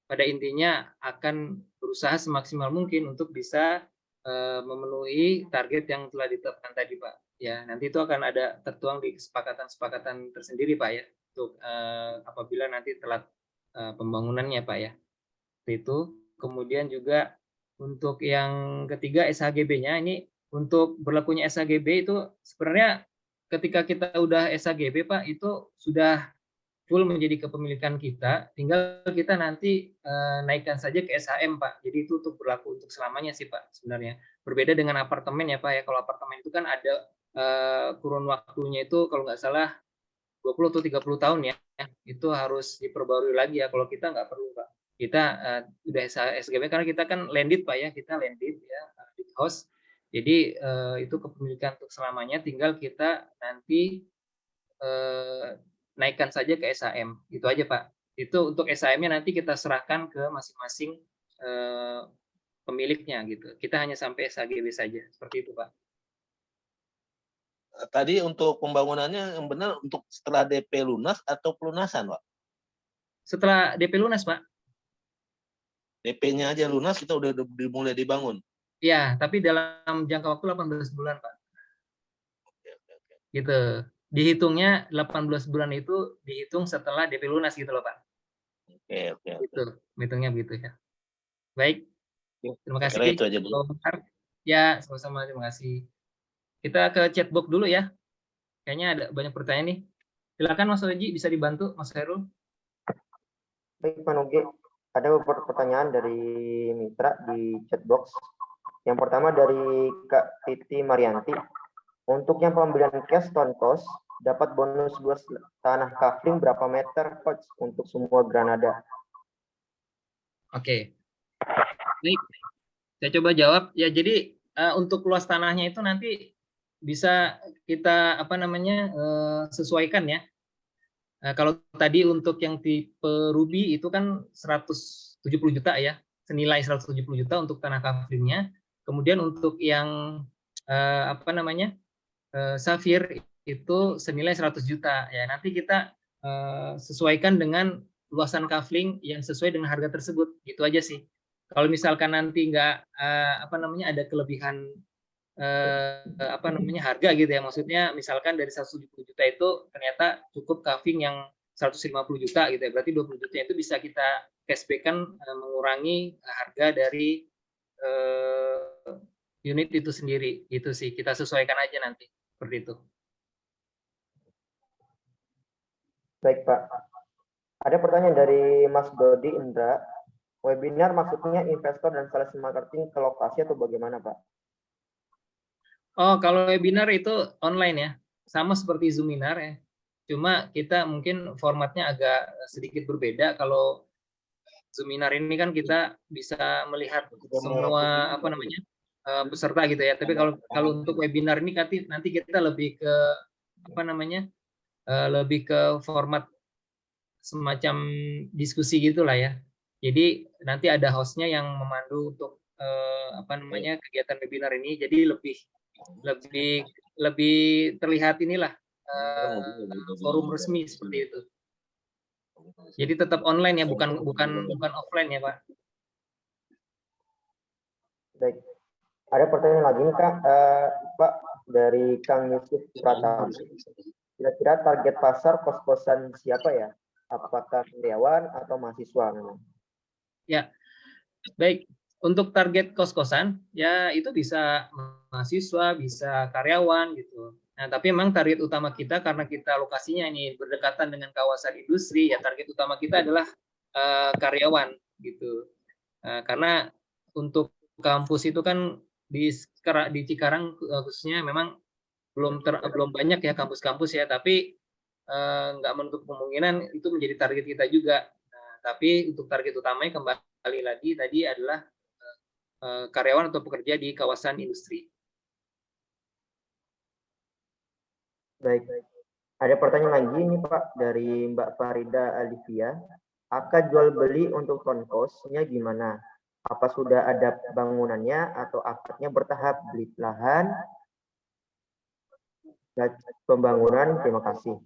pada intinya akan berusaha semaksimal mungkin untuk bisa memenuhi target yang telah ditetapkan tadi Pak. Ya, nanti itu akan ada tertuang di kesepakatan-kesepakatan tersendiri Pak ya untuk apabila nanti telat pembangunannya Pak ya. Itu kemudian juga untuk yang ketiga SHGB-nya ini untuk berlakunya SHGB itu sebenarnya ketika kita udah SHGB Pak itu sudah full menjadi kepemilikan kita, tinggal kita nanti naikkan saja ke SHM Pak. Jadi itu untuk berlaku untuk selamanya sih Pak sebenarnya. Berbeda dengan apartemen ya Pak ya. Kalau apartemen itu kan ada kurun waktunya itu kalau nggak salah 20 atau 30 tahun ya. Itu harus diperbarui lagi ya. Kalau kita nggak perlu Pak. Kita udah SHGB karena kita kan landed Pak ya. Kita landed ya, landed house. Jadi itu kepemilikan untuk selamanya. Tinggal kita nanti naikkan saja ke SHM, itu aja Pak. Itu untuk SHM-nya nanti kita serahkan ke masing-masing pemiliknya gitu. Kita hanya sampai SHGB saja, seperti itu Pak. Tadi untuk pembangunannya yang benar untuk setelah DP lunas atau pelunasan Pak? Setelah DP lunas Pak. DP-nya aja lunas kita udah dimulai dibangun? Iya, tapi dalam jangka waktu 18 bulan Pak. Gitu. Dihitungnya 18 bulan itu dihitung setelah DP lunas gitu loh Pak. Oke. Gitu, hitungnya begitu ya. Baik, terima kasih. Itu aja dulu. Ya, sama-sama, terima kasih. Kita ke chatbox dulu ya. Kayaknya ada banyak pertanyaan nih. Silakan Mas Oji, bisa dibantu Mas Herul. Baik Pak Nugi, ada beberapa pertanyaan dari mitra di chatbox. Yang pertama dari Kak Titi Marianti. Untuk yang pembelian cash tonkos, dapat bonus luas tanah kafling berapa meter Coach untuk semua Granada? Oke. Baik. Saya coba jawab. Ya, jadi untuk luas tanahnya itu nanti bisa kita apa namanya sesuaikan ya. Kalau tadi untuk yang tipe Ruby itu kan 170 juta ya, senilai 170 juta untuk tanah kaflingnya. Kemudian untuk yang apa namanya Safir itu senilai 100 juta ya. Nanti kita sesuaikan dengan luasan kafling yang sesuai dengan harga tersebut. Gitu aja sih. Kalau misalkan nanti nggak apa namanya ada kelebihan apa namanya harga gitu ya. Maksudnya misalkan dari 170 juta itu ternyata cukup kafling yang 150 juta gitu ya. Berarti 20 juta itu bisa kita cashback-kan mengurangi harga dari unit itu sendiri. Itu sih, kita sesuaikan aja nanti. Seperti itu. Baik, Pak. Ada pertanyaan dari Mas Dodi Indra. Webinar maksudnya investor dan sales marketing ke lokasi atau bagaimana, Pak? Oh, kalau webinar itu online ya. Sama seperti Zoominar ya. Cuma kita mungkin formatnya agak sedikit berbeda. Kalau Zoominar ini kan kita bisa melihat semua peserta gitu ya. Tapi kalau untuk webinar ini nanti kita lebih ke lebih ke format semacam diskusi gitulah ya. Jadi nanti ada hostnya yang memandu untuk kegiatan webinar ini. Jadi lebih terlihat inilah forum resmi seperti itu. Jadi tetap online ya, bukan offline ya, Pak. Baik. Ada pertanyaan lagi nih, Kak. Pak, dari Kang Yusuf Pratama. Kira-kira target pasar kos-kosan siapa ya? Apakah karyawan atau mahasiswa memang? Ya, baik. Untuk target kos-kosan, ya itu bisa mahasiswa, bisa karyawan gitu. Nah, tapi memang target utama kita karena kita lokasinya ini berdekatan dengan kawasan industri, ya target utama kita adalah karyawan gitu. Karena untuk kampus itu kan di Cikarang khususnya memang belum banyak ya kampus-kampus ya, tapi nggak menutup kemungkinan itu menjadi target kita juga. Nah, tapi untuk target utamanya kembali lagi tadi adalah karyawan atau pekerja di kawasan industri. Baik. Ada pertanyaan lagi nih Pak dari Mbak Farida Alivia. Akad jual beli untuk tonkosnya gimana? Apa sudah ada bangunannya atau akadnya bertahap, beli lahan dan pembangunan? Terima kasih.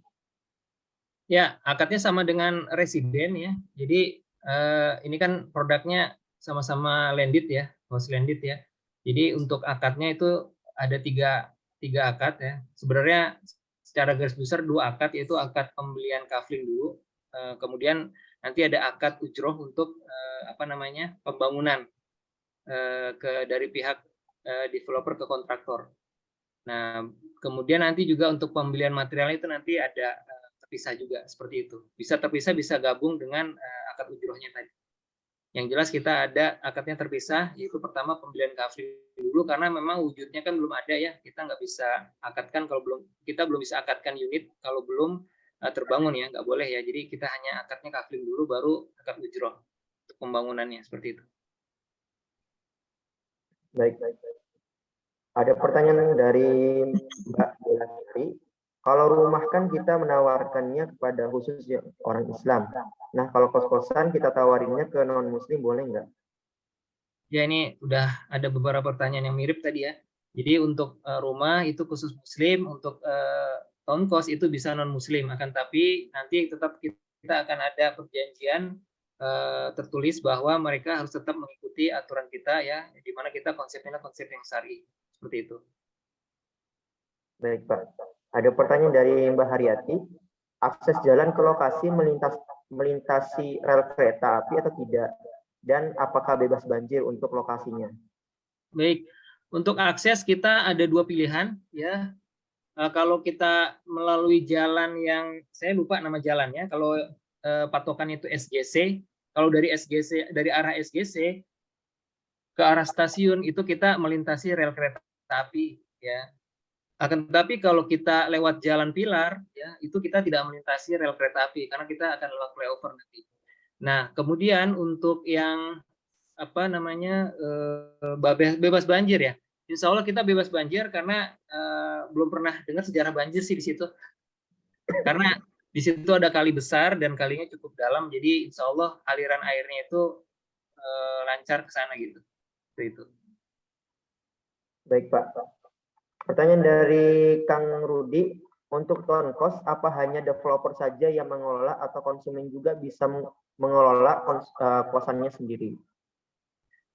Ya, akadnya sama dengan residen ya. Jadi ini kan produknya sama-sama landed ya, house landed ya. Jadi untuk akadnya itu ada tiga akad ya. Sebenarnya secara garis besar 2 akad, yaitu akad pembelian kafling dulu, kemudian nanti ada akad ujroh untuk pembangunan dari pihak developer ke kontraktor. Nah, kemudian nanti juga untuk pembelian material itu nanti ada terpisah juga seperti itu. Bisa terpisah, bisa gabung dengan akad ujrohnya tadi. Yang jelas kita ada akadnya terpisah, yaitu pertama pembelian kafling dulu karena memang wujudnya kan belum ada ya. Kita nggak bisa akadkan kita belum bisa akadkan unit kalau belum terbangun ya, nggak boleh ya. Jadi kita hanya akadnya kafling dulu, baru akad ujroh untuk pembangunannya seperti itu. Baik. Ada pertanyaan dari Mbak Delari. Kalau rumah kan kita menawarkannya kepada khusus orang Islam. Nah, kalau kos-kosan kita tawarinnya ke non-Muslim boleh nggak? Ya, ini udah ada beberapa pertanyaan yang mirip tadi ya. Jadi untuk rumah itu khusus Muslim, untuk town kos itu bisa non-Muslim. Akan tapi nanti tetap kita akan ada perjanjian tertulis bahwa mereka harus tetap mengikuti aturan kita ya, di mana kita konsepnya konsep yang syar'i seperti itu. Baik Pak. Ada pertanyaan dari Mbak Haryati. Akses jalan ke lokasi melintasi rel kereta api atau tidak? Dan apakah bebas banjir untuk lokasinya? Baik, untuk akses kita ada 2 pilihan ya. Kalau kita melalui jalan yang saya lupa nama jalannya, kalau patokan itu SGC, kalau dari arah SGC ke arah stasiun itu kita melintasi rel kereta api ya. Akan tetapi kalau kita lewat jalan pilar ya, itu kita tidak melintasi rel kereta api karena kita akan lewat flyover nanti. Nah, kemudian untuk yang bebas banjir ya. Insya Allah kita bebas banjir karena belum pernah dengar sejarah banjir sih di situ. Karena di situ ada kali besar dan kalinya cukup dalam, jadi insya Allah aliran airnya itu lancar ke sana gitu. Seperti itu. Baik Pak. Pertanyaan dari Kang Rudi, untuk town cost apa hanya developer saja yang mengelola atau konsumen juga bisa mengelola kosannya sendiri?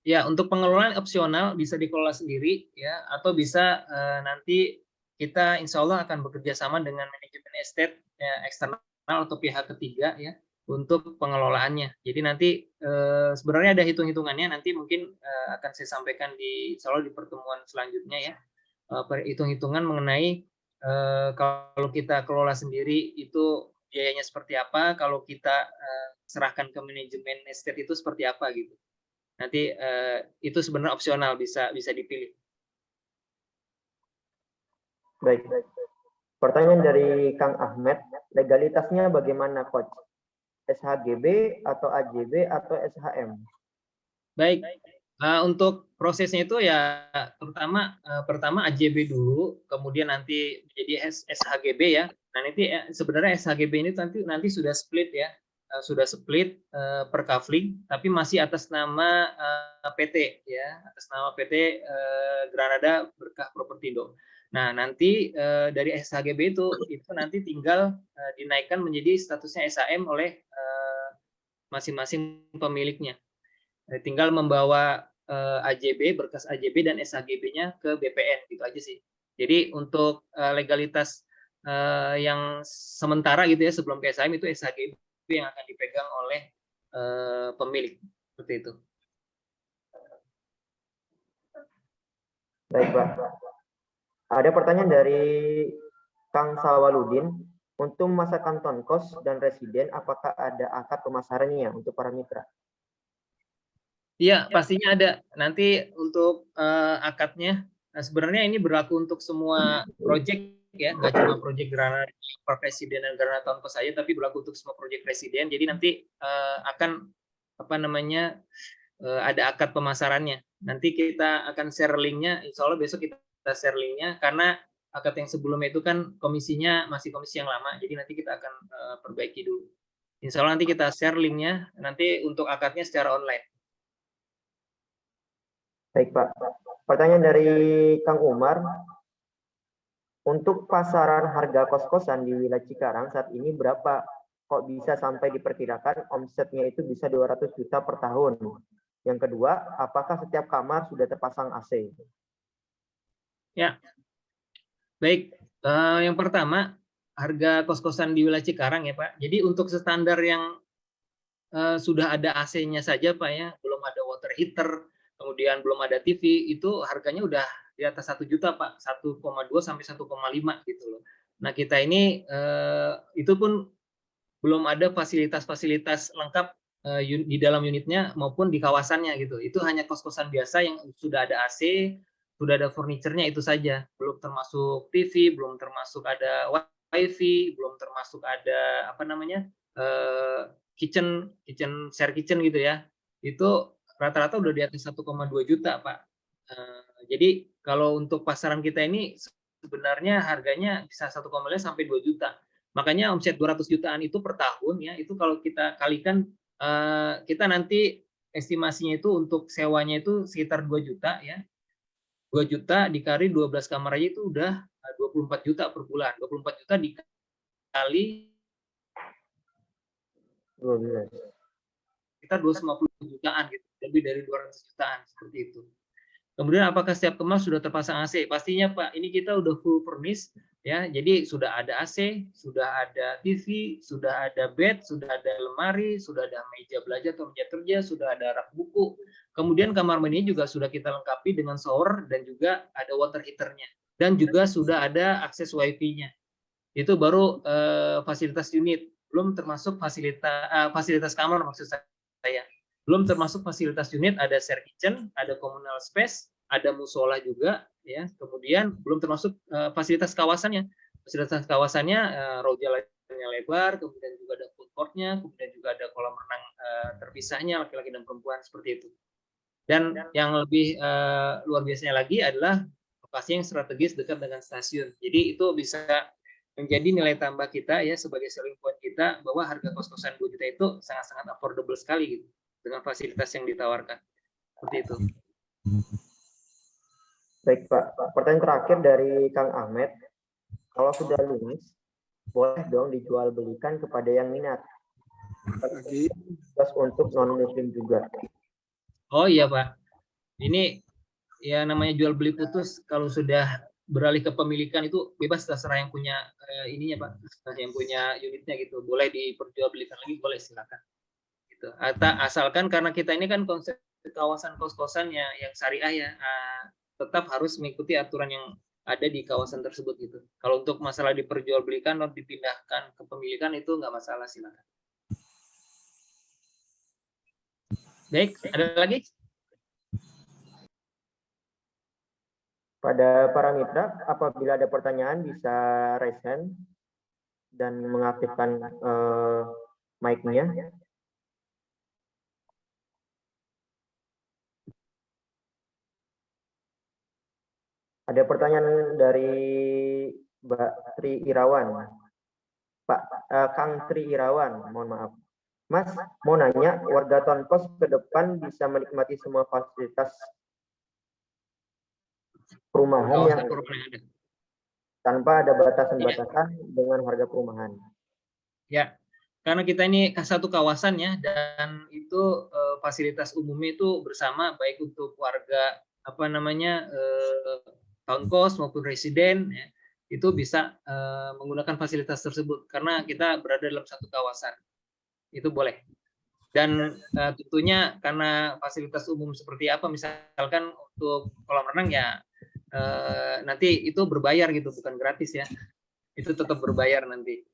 Ya, untuk pengelolaan opsional bisa dikelola sendiri ya, atau bisa nanti kita insya Allah akan bekerja sama dengan manajemen estate ya, eksternal atau pihak ketiga ya untuk pengelolaannya. Jadi nanti sebenarnya ada hitung-hitungannya, nanti mungkin akan saya sampaikan selalu di pertemuan selanjutnya ya, hitung-hitungan mengenai kalau kita kelola sendiri itu biayanya seperti apa, kalau kita serahkan ke manajemen estate itu seperti apa gitu. Nanti itu sebenarnya opsional, bisa dipilih. Baik. Pertanyaan dari Kang Ahmed, legalitasnya bagaimana, Coach? SHGB atau AJB atau SHM? Baik, untuk prosesnya itu ya pertama AJB dulu, kemudian nanti menjadi SHGB ya. Nah nanti sebenarnya SHGB ini nanti sudah split ya, sudah split per kafling, tapi masih atas nama PT ya, atas nama PT Granada Berkah Propertindo. Nah nanti dari SHGB itu nanti tinggal dinaikkan menjadi statusnya SHM oleh masing-masing pemiliknya. Tinggal membawa AJB, berkas AJB dan SHGB-nya ke BPN, gitu aja sih. Jadi untuk legalitas yang sementara gitu ya, sebelum ke SHM itu SHGB yang akan dipegang oleh pemilik, seperti itu. Baik, Pak. Ada pertanyaan dari Kang Sawaludin. Untuk masa kanton kos dan residen, apakah ada akad pemasarannya untuk para mitra? Iya, pastinya ada. Nanti untuk akadnya, sebenarnya ini berlaku untuk semua proyek ya, nggak cuma proyek Granada Presiden dan Granada Town Kos saja, tapi berlaku untuk semua proyek presiden. Jadi nanti akan ada akad pemasarannya. Nanti kita akan share linknya. Insya Allah besok kita share linknya, karena akad yang sebelumnya itu kan komisinya masih komisi yang lama, jadi nanti kita akan perbaiki dulu. Insya Allah nanti kita share linknya nanti untuk akadnya secara online. Baik, Pak. Pertanyaan dari Kang Umar. Untuk pasaran harga kos-kosan di wilayah Cikarang saat ini berapa? Kok bisa sampai diperkirakan omsetnya itu bisa 200 juta per tahun? Yang kedua, apakah setiap kamar sudah terpasang AC? Ya, baik. Yang pertama, harga kos-kosan di wilayah Cikarang ya Pak. Jadi untuk standar yang sudah ada AC-nya saja Pak ya, belum ada water heater, kemudian belum ada TV, itu harganya udah di atas 1 juta Pak, 1,2 sampai 1,5 gitu loh. Nah kita ini itu pun belum ada fasilitas-fasilitas lengkap di dalam unitnya maupun di kawasannya gitu. Itu hanya kos-kosan biasa yang sudah ada AC, sudah ada furniturnya itu saja, belum termasuk TV, belum termasuk ada wifi, belum termasuk ada share kitchen gitu ya. Itu rata-rata udah di atas 1,2 juta Pak. Jadi kalau untuk pasaran kita ini sebenarnya harganya bisa 1,5 sampai 2 juta. Makanya omset 200 jutaan itu per tahun ya, itu kalau kita kalikan, kita nanti estimasinya itu untuk sewanya itu sekitar 2 juta ya. 2 juta dikali 12 kamar aja itu udah 24 juta per bulan. 24 juta dikali 12. Kita 250 jutaan gitu, lebih dari 200 jutaan seperti itu. Kemudian apakah setiap kamar sudah terpasang AC? Pastinya Pak, ini kita udah full furnish ya. Jadi sudah ada AC, sudah ada TV, sudah ada bed, sudah ada lemari, sudah ada meja belajar atau meja kerja, sudah ada rak buku. Kemudian kamar mandi juga sudah kita lengkapi dengan shower dan juga ada water heaternya. Dan juga sudah ada akses wifi-nya. Itu baru fasilitas unit, belum termasuk fasilitas kamar maksud saya. Belum termasuk fasilitas unit, ada share kitchen, ada communal space, ada musola juga ya. Kemudian belum termasuk fasilitas kawasannya. Fasilitas kawasannya road jalannya lebar, kemudian juga ada food court-nya, kemudian juga ada kolam renang terpisahnya laki-laki dan perempuan seperti itu. Dan yang lebih luar biasanya lagi adalah lokasi yang strategis dekat dengan stasiun. Jadi itu bisa menjadi nilai tambah kita ya sebagai selling point kita, bahwa harga kos-kosan 2 juta itu sangat-sangat affordable sekali gitu dengan fasilitas yang ditawarkan. Seperti itu. Baik Pak, pertanyaan terakhir dari Kang Ahmed. Kalau sudah lunas, boleh dong dijual belikan kepada yang minat. Terus untuk non-muslim juga. Oh iya Pak, ini ya namanya jual beli putus, kalau sudah beralih ke pemilikan itu bebas, terserah yang punya ininya Pak, yang punya unitnya gitu. Boleh diperjualbelikan lagi, boleh silakan. Gitu. Asalkan karena kita ini kan konsep kawasan kos-kosan yang syariah ya, tetap harus mengikuti aturan yang ada di kawasan tersebut gitu. Kalau untuk masalah diperjualbelikan atau dipindahkan ke pemilikan itu nggak masalah, silakan. Baik, ada lagi? Pada para mitra, apabila ada pertanyaan bisa raise hand dan mengaktifkan mic-nya. Ada pertanyaan dari Mbak Tri Irawan. Kang Tri Irawan, mohon maaf. Mas, mau nanya, warga Tonkos ke depan bisa menikmati semua fasilitas perumahan yang tanpa ada batasan-batasan dengan harga perumahan. Ya, karena kita ini satu kawasan ya, dan itu fasilitas umumnya itu bersama, baik untuk warga Tonkos maupun residen ya, itu bisa menggunakan fasilitas tersebut karena kita berada dalam satu kawasan. Itu boleh. Dan tentunya karena fasilitas umum seperti apa, misalkan untuk kolam renang ya nanti itu berbayar gitu, bukan gratis ya. Itu tetap berbayar nanti.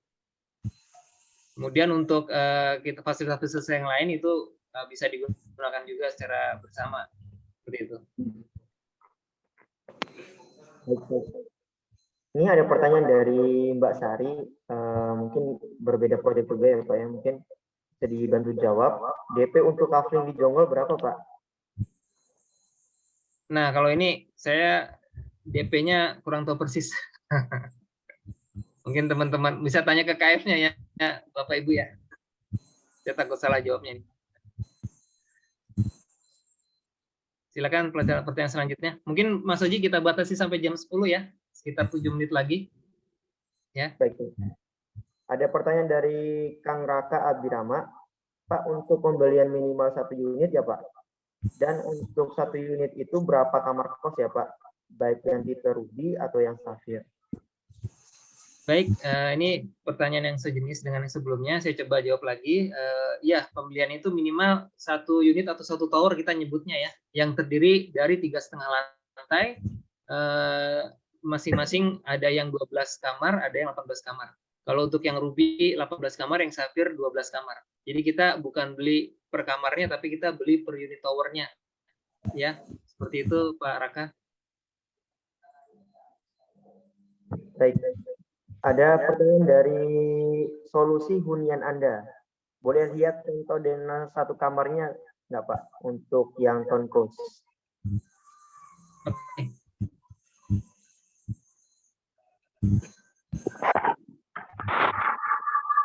Kemudian untuk kita fasilitas yang lain itu bisa digunakan juga secara bersama. Seperti itu. Ini ada pertanyaan dari Mbak Sari, mungkin berbeda proyek juga ya Pak ya, mungkin bisa dibantu jawab. DP untuk kafling di Jonggol berapa Pak? Nah kalau ini saya DP-nya kurang tahu persis. Mungkin teman-teman bisa tanya ke KF-nya ya Bapak Ibu ya. Saya takut salah jawabnya. Silakan pertanyaan selanjutnya. Mungkin Mas Oji kita batasi sampai jam 10 ya, sekitar 7 menit lagi. Ya. Baik. Ada pertanyaan dari Kang Raka Abdirama, Pak, untuk pembelian minimal 1 unit ya Pak. Dan untuk 1 unit itu berapa kamar kos ya Pak? Baik yang tipe ruby atau yang safir. Baik, ini pertanyaan yang sejenis dengan yang sebelumnya. Saya coba jawab lagi. Ya, pembelian itu minimal 1 unit atau 1 tower kita nyebutnya ya, yang terdiri dari 3,5 lantai. Masing-masing ada yang 12 kamar, ada yang 18 kamar. Kalau untuk yang ruby 18 kamar, yang safir 12 kamar. Jadi kita bukan beli per kamarnya, tapi kita beli per unit towernya. Ya, seperti itu Pak Raka. Baik. Ada pertanyaan dari solusi hunian Anda. Boleh lihat contoh dengan 1 kamarnya nggak Pak untuk yang Tonkos? Oke.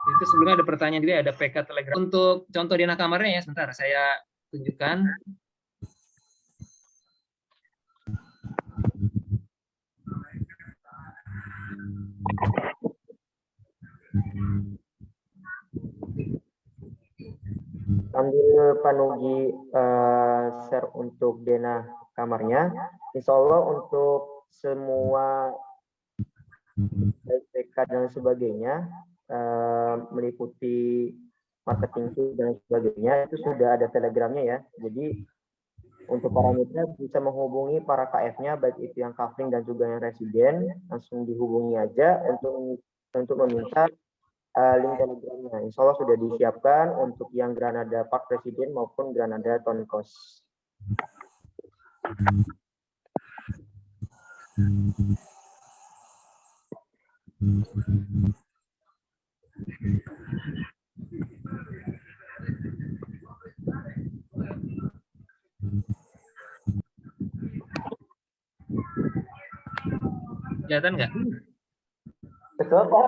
Itu sebelumnya ada pertanyaan juga, ada PK Telegram. Untuk contoh denah kamarnya ya, sebentar saya tunjukkan. Sambil Pak Nugi share untuk denah kamarnya, insya Allah untuk semua PK dan sebagainya, meliputi marketing dan sebagainya, itu sudah ada telegramnya ya. Jadi untuk para mitra bisa menghubungi para KF-nya, baik itu yang kafling dan juga yang residen, langsung dihubungi aja untuk meminta link telegramnya. Insya Allah sudah disiapkan untuk yang Granada Park Residen maupun Granada Tonkos. Kelihatan nggak? Betul Pak.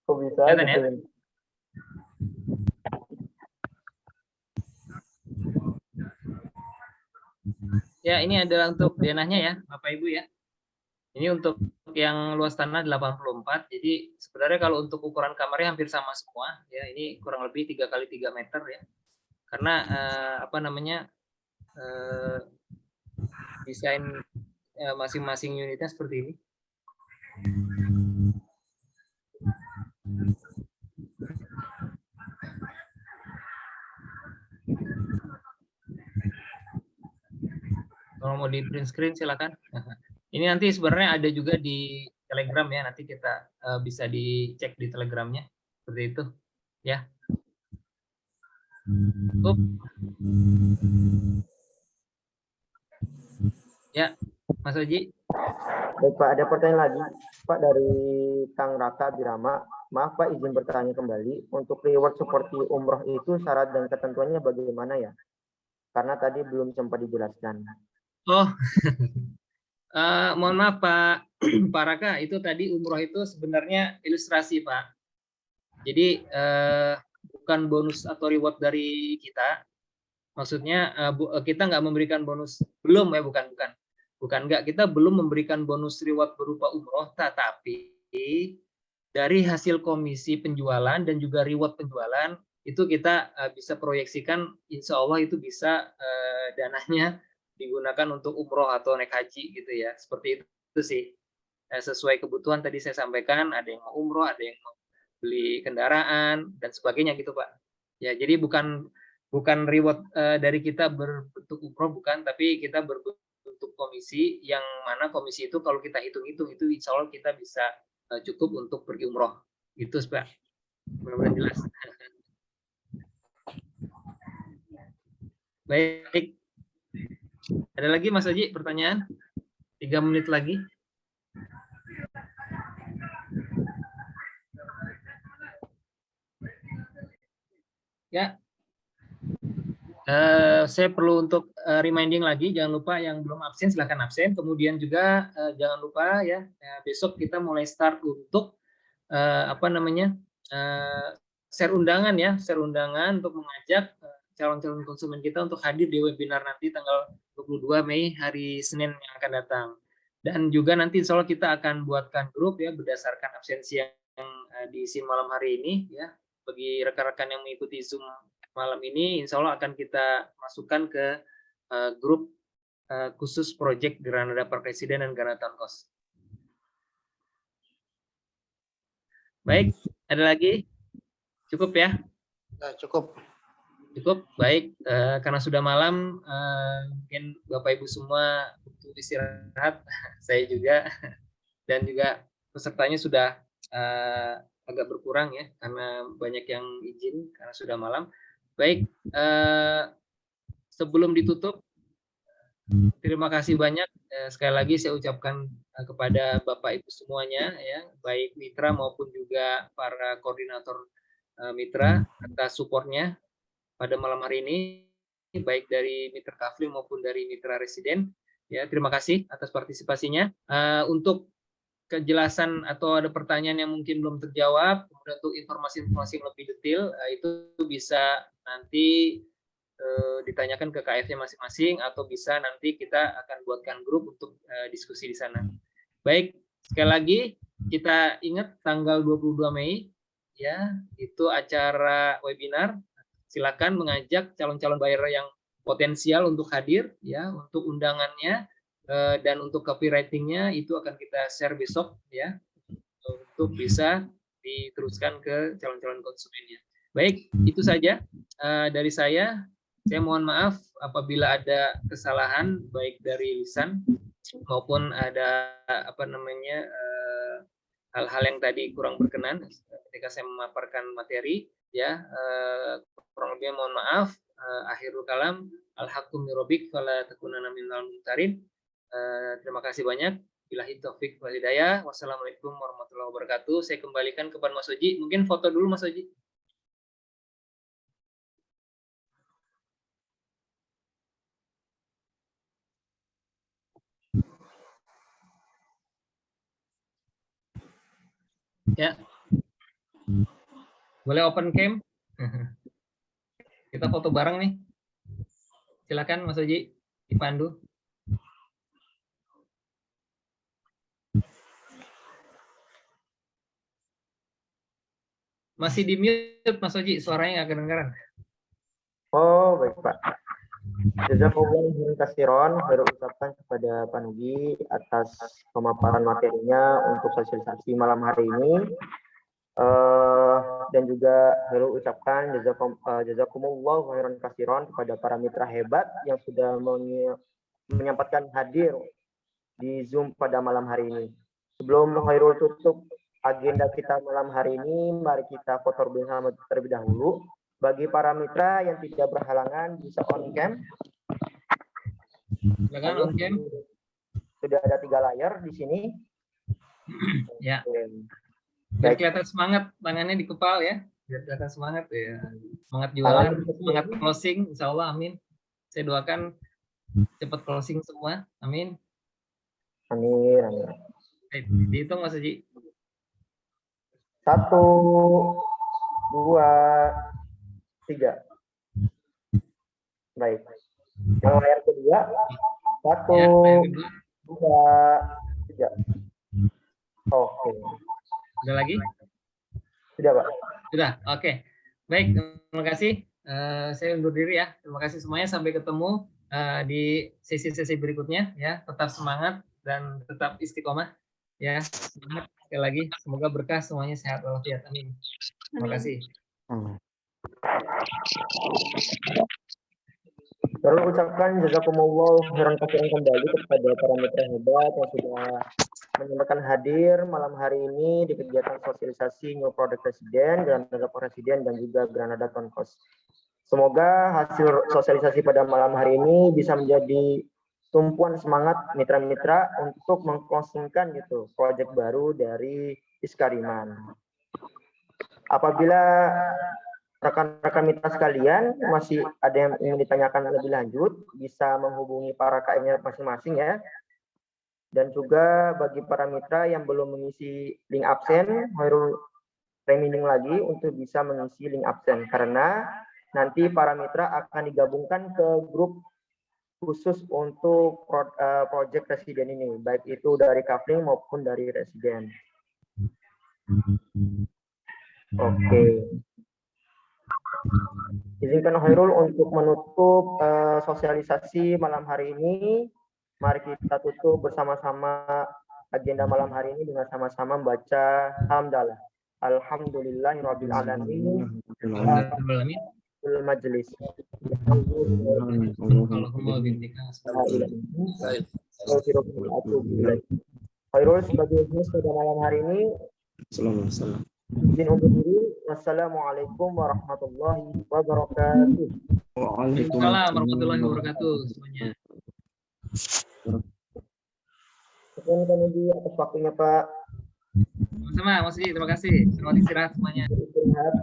Kok bisa? Kelihatan ya? Ya, ini adalah untuk denahnya ya, Bapak Ibu ya. Ini untuk yang luas tanah 84. Jadi sebenarnya kalau untuk ukuran kamarnya hampir sama semua ya. Ini kurang lebih 3 kali 3 meter ya. Karena desain masing-masing unitnya seperti ini. Kalau mau di print screen silakan. Ini nanti sebenarnya ada juga di Telegram ya, nanti kita bisa dicek di Telegramnya seperti itu ya. Ya, Mas Oji. Baik Pak, ada pertanyaan lagi Pak dari Kang Raka Birama. Maaf Pak, izin bertanya kembali. Untuk reward seperti umroh itu syarat dan ketentuannya bagaimana ya? Karena tadi belum sempat dijelaskan. Oh, mohon maaf Pak Raka, itu tadi umroh itu sebenarnya ilustrasi Pak. Jadi bukan bonus atau reward dari kita. Maksudnya kita nggak memberikan bonus, belum ya, bukan nggak, kita belum memberikan bonus reward berupa umroh, tetapi dari hasil komisi penjualan dan juga reward penjualan itu kita bisa proyeksikan, insya Allah itu bisa dananya digunakan untuk umroh atau naik haji gitu ya, seperti itu sih. Sesuai kebutuhan tadi saya sampaikan, ada yang mau umroh, ada yang mau beli kendaraan dan sebagainya gitu Pak. Ya, jadi bukan reward dari kita berbentuk umroh, bukan, tapi kita berbentuk komisi, yang mana komisi itu kalau kita hitung-hitung itu insya Allah kita bisa cukup untuk pergi umroh. Gitu Pak. Mudah-mudahan jelas. Baik. Ada lagi Mas Haji pertanyaan? 3 menit lagi. Ya. Saya perlu untuk reminding lagi, jangan lupa yang belum absen silahkan absen. Kemudian juga jangan lupa ya, besok kita mulai start untuk share undangan ya, share undangan untuk mengajak calon-calon konsumen kita untuk hadir di webinar nanti tanggal 22 Mei hari Senin yang akan datang. Dan juga nanti insya Allah kita akan buatkan grup ya berdasarkan absensi yang diisi malam hari ini ya. Bagi rekan-rekan yang mengikuti Zoom malam ini, insya Allah akan kita masukkan ke grup khusus Project Granada Park Residen dan Granada Town Coast. Baik, ada lagi? Cukup ya? Cukup. Cukup, baik. Karena sudah malam, mungkin Bapak Ibu semua butuh istirahat, saya juga, dan juga pesertanya sudah agak berkurang ya, karena banyak yang izin karena sudah malam. Baik, sebelum ditutup, terima kasih banyak. Sekali lagi saya ucapkan kepada Bapak Ibu semuanya, ya, baik mitra maupun juga para koordinator mitra atas supportnya pada malam hari ini, baik dari mitra Kafli maupun dari mitra residen. Ya, terima kasih atas partisipasinya. Untuk kejelasan atau ada pertanyaan yang mungkin belum terjawab, kemudian untuk informasi-informasi yang lebih detail, itu bisa nanti ditanyakan ke KF-nya masing-masing, atau bisa nanti kita akan buatkan grup untuk diskusi di sana. Baik, sekali lagi kita ingat tanggal 22 Mei, ya, itu acara webinar. Silakan mengajak calon-calon buyer yang potensial untuk hadir, ya, untuk undangannya dan untuk copywriting-nya itu akan kita share besok, ya, untuk bisa diteruskan ke calon-calon konsumennya. Baik, itu saja dari saya. Saya mohon maaf apabila ada kesalahan baik dari lisan maupun ada hal-hal yang tadi kurang berkenan ketika saya memaparkan materi, ya. Kurang lebih mohon maaf. Akhirul kalam, al-haqqu min rabbik fala takunanna minal mumtarin. Terima kasih banyak. Billahi taufik wal hidayah. Wassalamualaikum warahmatullahi wabarakatuh. Saya kembalikan kepada Mas Oji. Mungkin foto dulu Mas Oji. Ya. Boleh open cam? Kita foto bareng nih. Silakan Mas Oji, dipandu. Masih di mute Mas Oji, suaranya nggak kedengaran. Oh, baik Pak. Jazakumullah khairan katsiran, saya ucapkan kepada Pak Nugi atas pemaparan materinya untuk sosialisasi malam hari ini. Dan juga saya ucapkan jazakumullah khairan katsiran kepada para mitra hebat yang sudah menyempatkan hadir di Zoom pada malam hari ini. Sebelum Khairul tutup agenda kita malam hari ini, mari kita foto bersama terlebih dahulu. Bagi para mitra yang tidak berhalangan bisa on cam. Silakan on cam. Sudah ada 3 layar di sini. Ya. Biar kelihatan semangat, tangannya di kepala ya. Biar kelihatan semangat ya. Semangat jualan, semangat closing, insya Allah, amin. Saya doakan cepat closing semua, amin. Amin, amin. Dihitung Mas Haji. 1, 2, 3. Baik. Yang layar kedua. 1, 2, 3. Oke. Sudah lagi? Sudah, Pak. Sudah, oke. Baik, terima kasih. Saya undur diri ya. Terima kasih semuanya. Sampai ketemu di sesi-sesi berikutnya ya. Tetap semangat dan tetap istiqomah ya. Semangat sekali lagi. Semoga berkah semuanya, sehat walafiat. Amin. Terima kasih. Lalu ucapkan jazakumullah khairan katsiran kembali kepada para mitra hebat yang sudah menyempatkan hadir malam hari ini di kegiatan sosialisasi New Product Resident, Granada Presiden dan juga Granada Tonkos. Semoga hasil sosialisasi pada malam hari ini bisa menjadi tumpuan semangat mitra-mitra untuk mengclosingkan gitu proyek baru dari Iskariman. Apabila rekan-rekan mitra sekalian masih ada yang ingin ditanyakan lebih lanjut, bisa menghubungi para KM-nya masing-masing ya. Dan juga bagi para mitra yang belum mengisi link absen, Khairul reminding lagi untuk bisa mengisi link absen. Karena nanti para mitra akan digabungkan ke grup khusus untuk project residen ini, baik itu dari Kafling maupun dari residen. Oke. Izinkan Khairul untuk menutup sosialisasi malam hari ini. Mari kita tutup bersama-sama agenda malam hari ini dengan sama-sama membaca hamdalah. Alhamdulillahirabbil alamin. Majelis. Khairul sebagai host pada malam hari ini. Izin undur diri. Wassalamualaikum warahmatullahi wabarakatuh. Waalaikumsalam warahmatullahi wabarakatuh semuanya. Terima kasih atas waktunya, Pak. Sama-sama, Mas Haji, terima kasih. Selamat istirahat semuanya. Istirahat.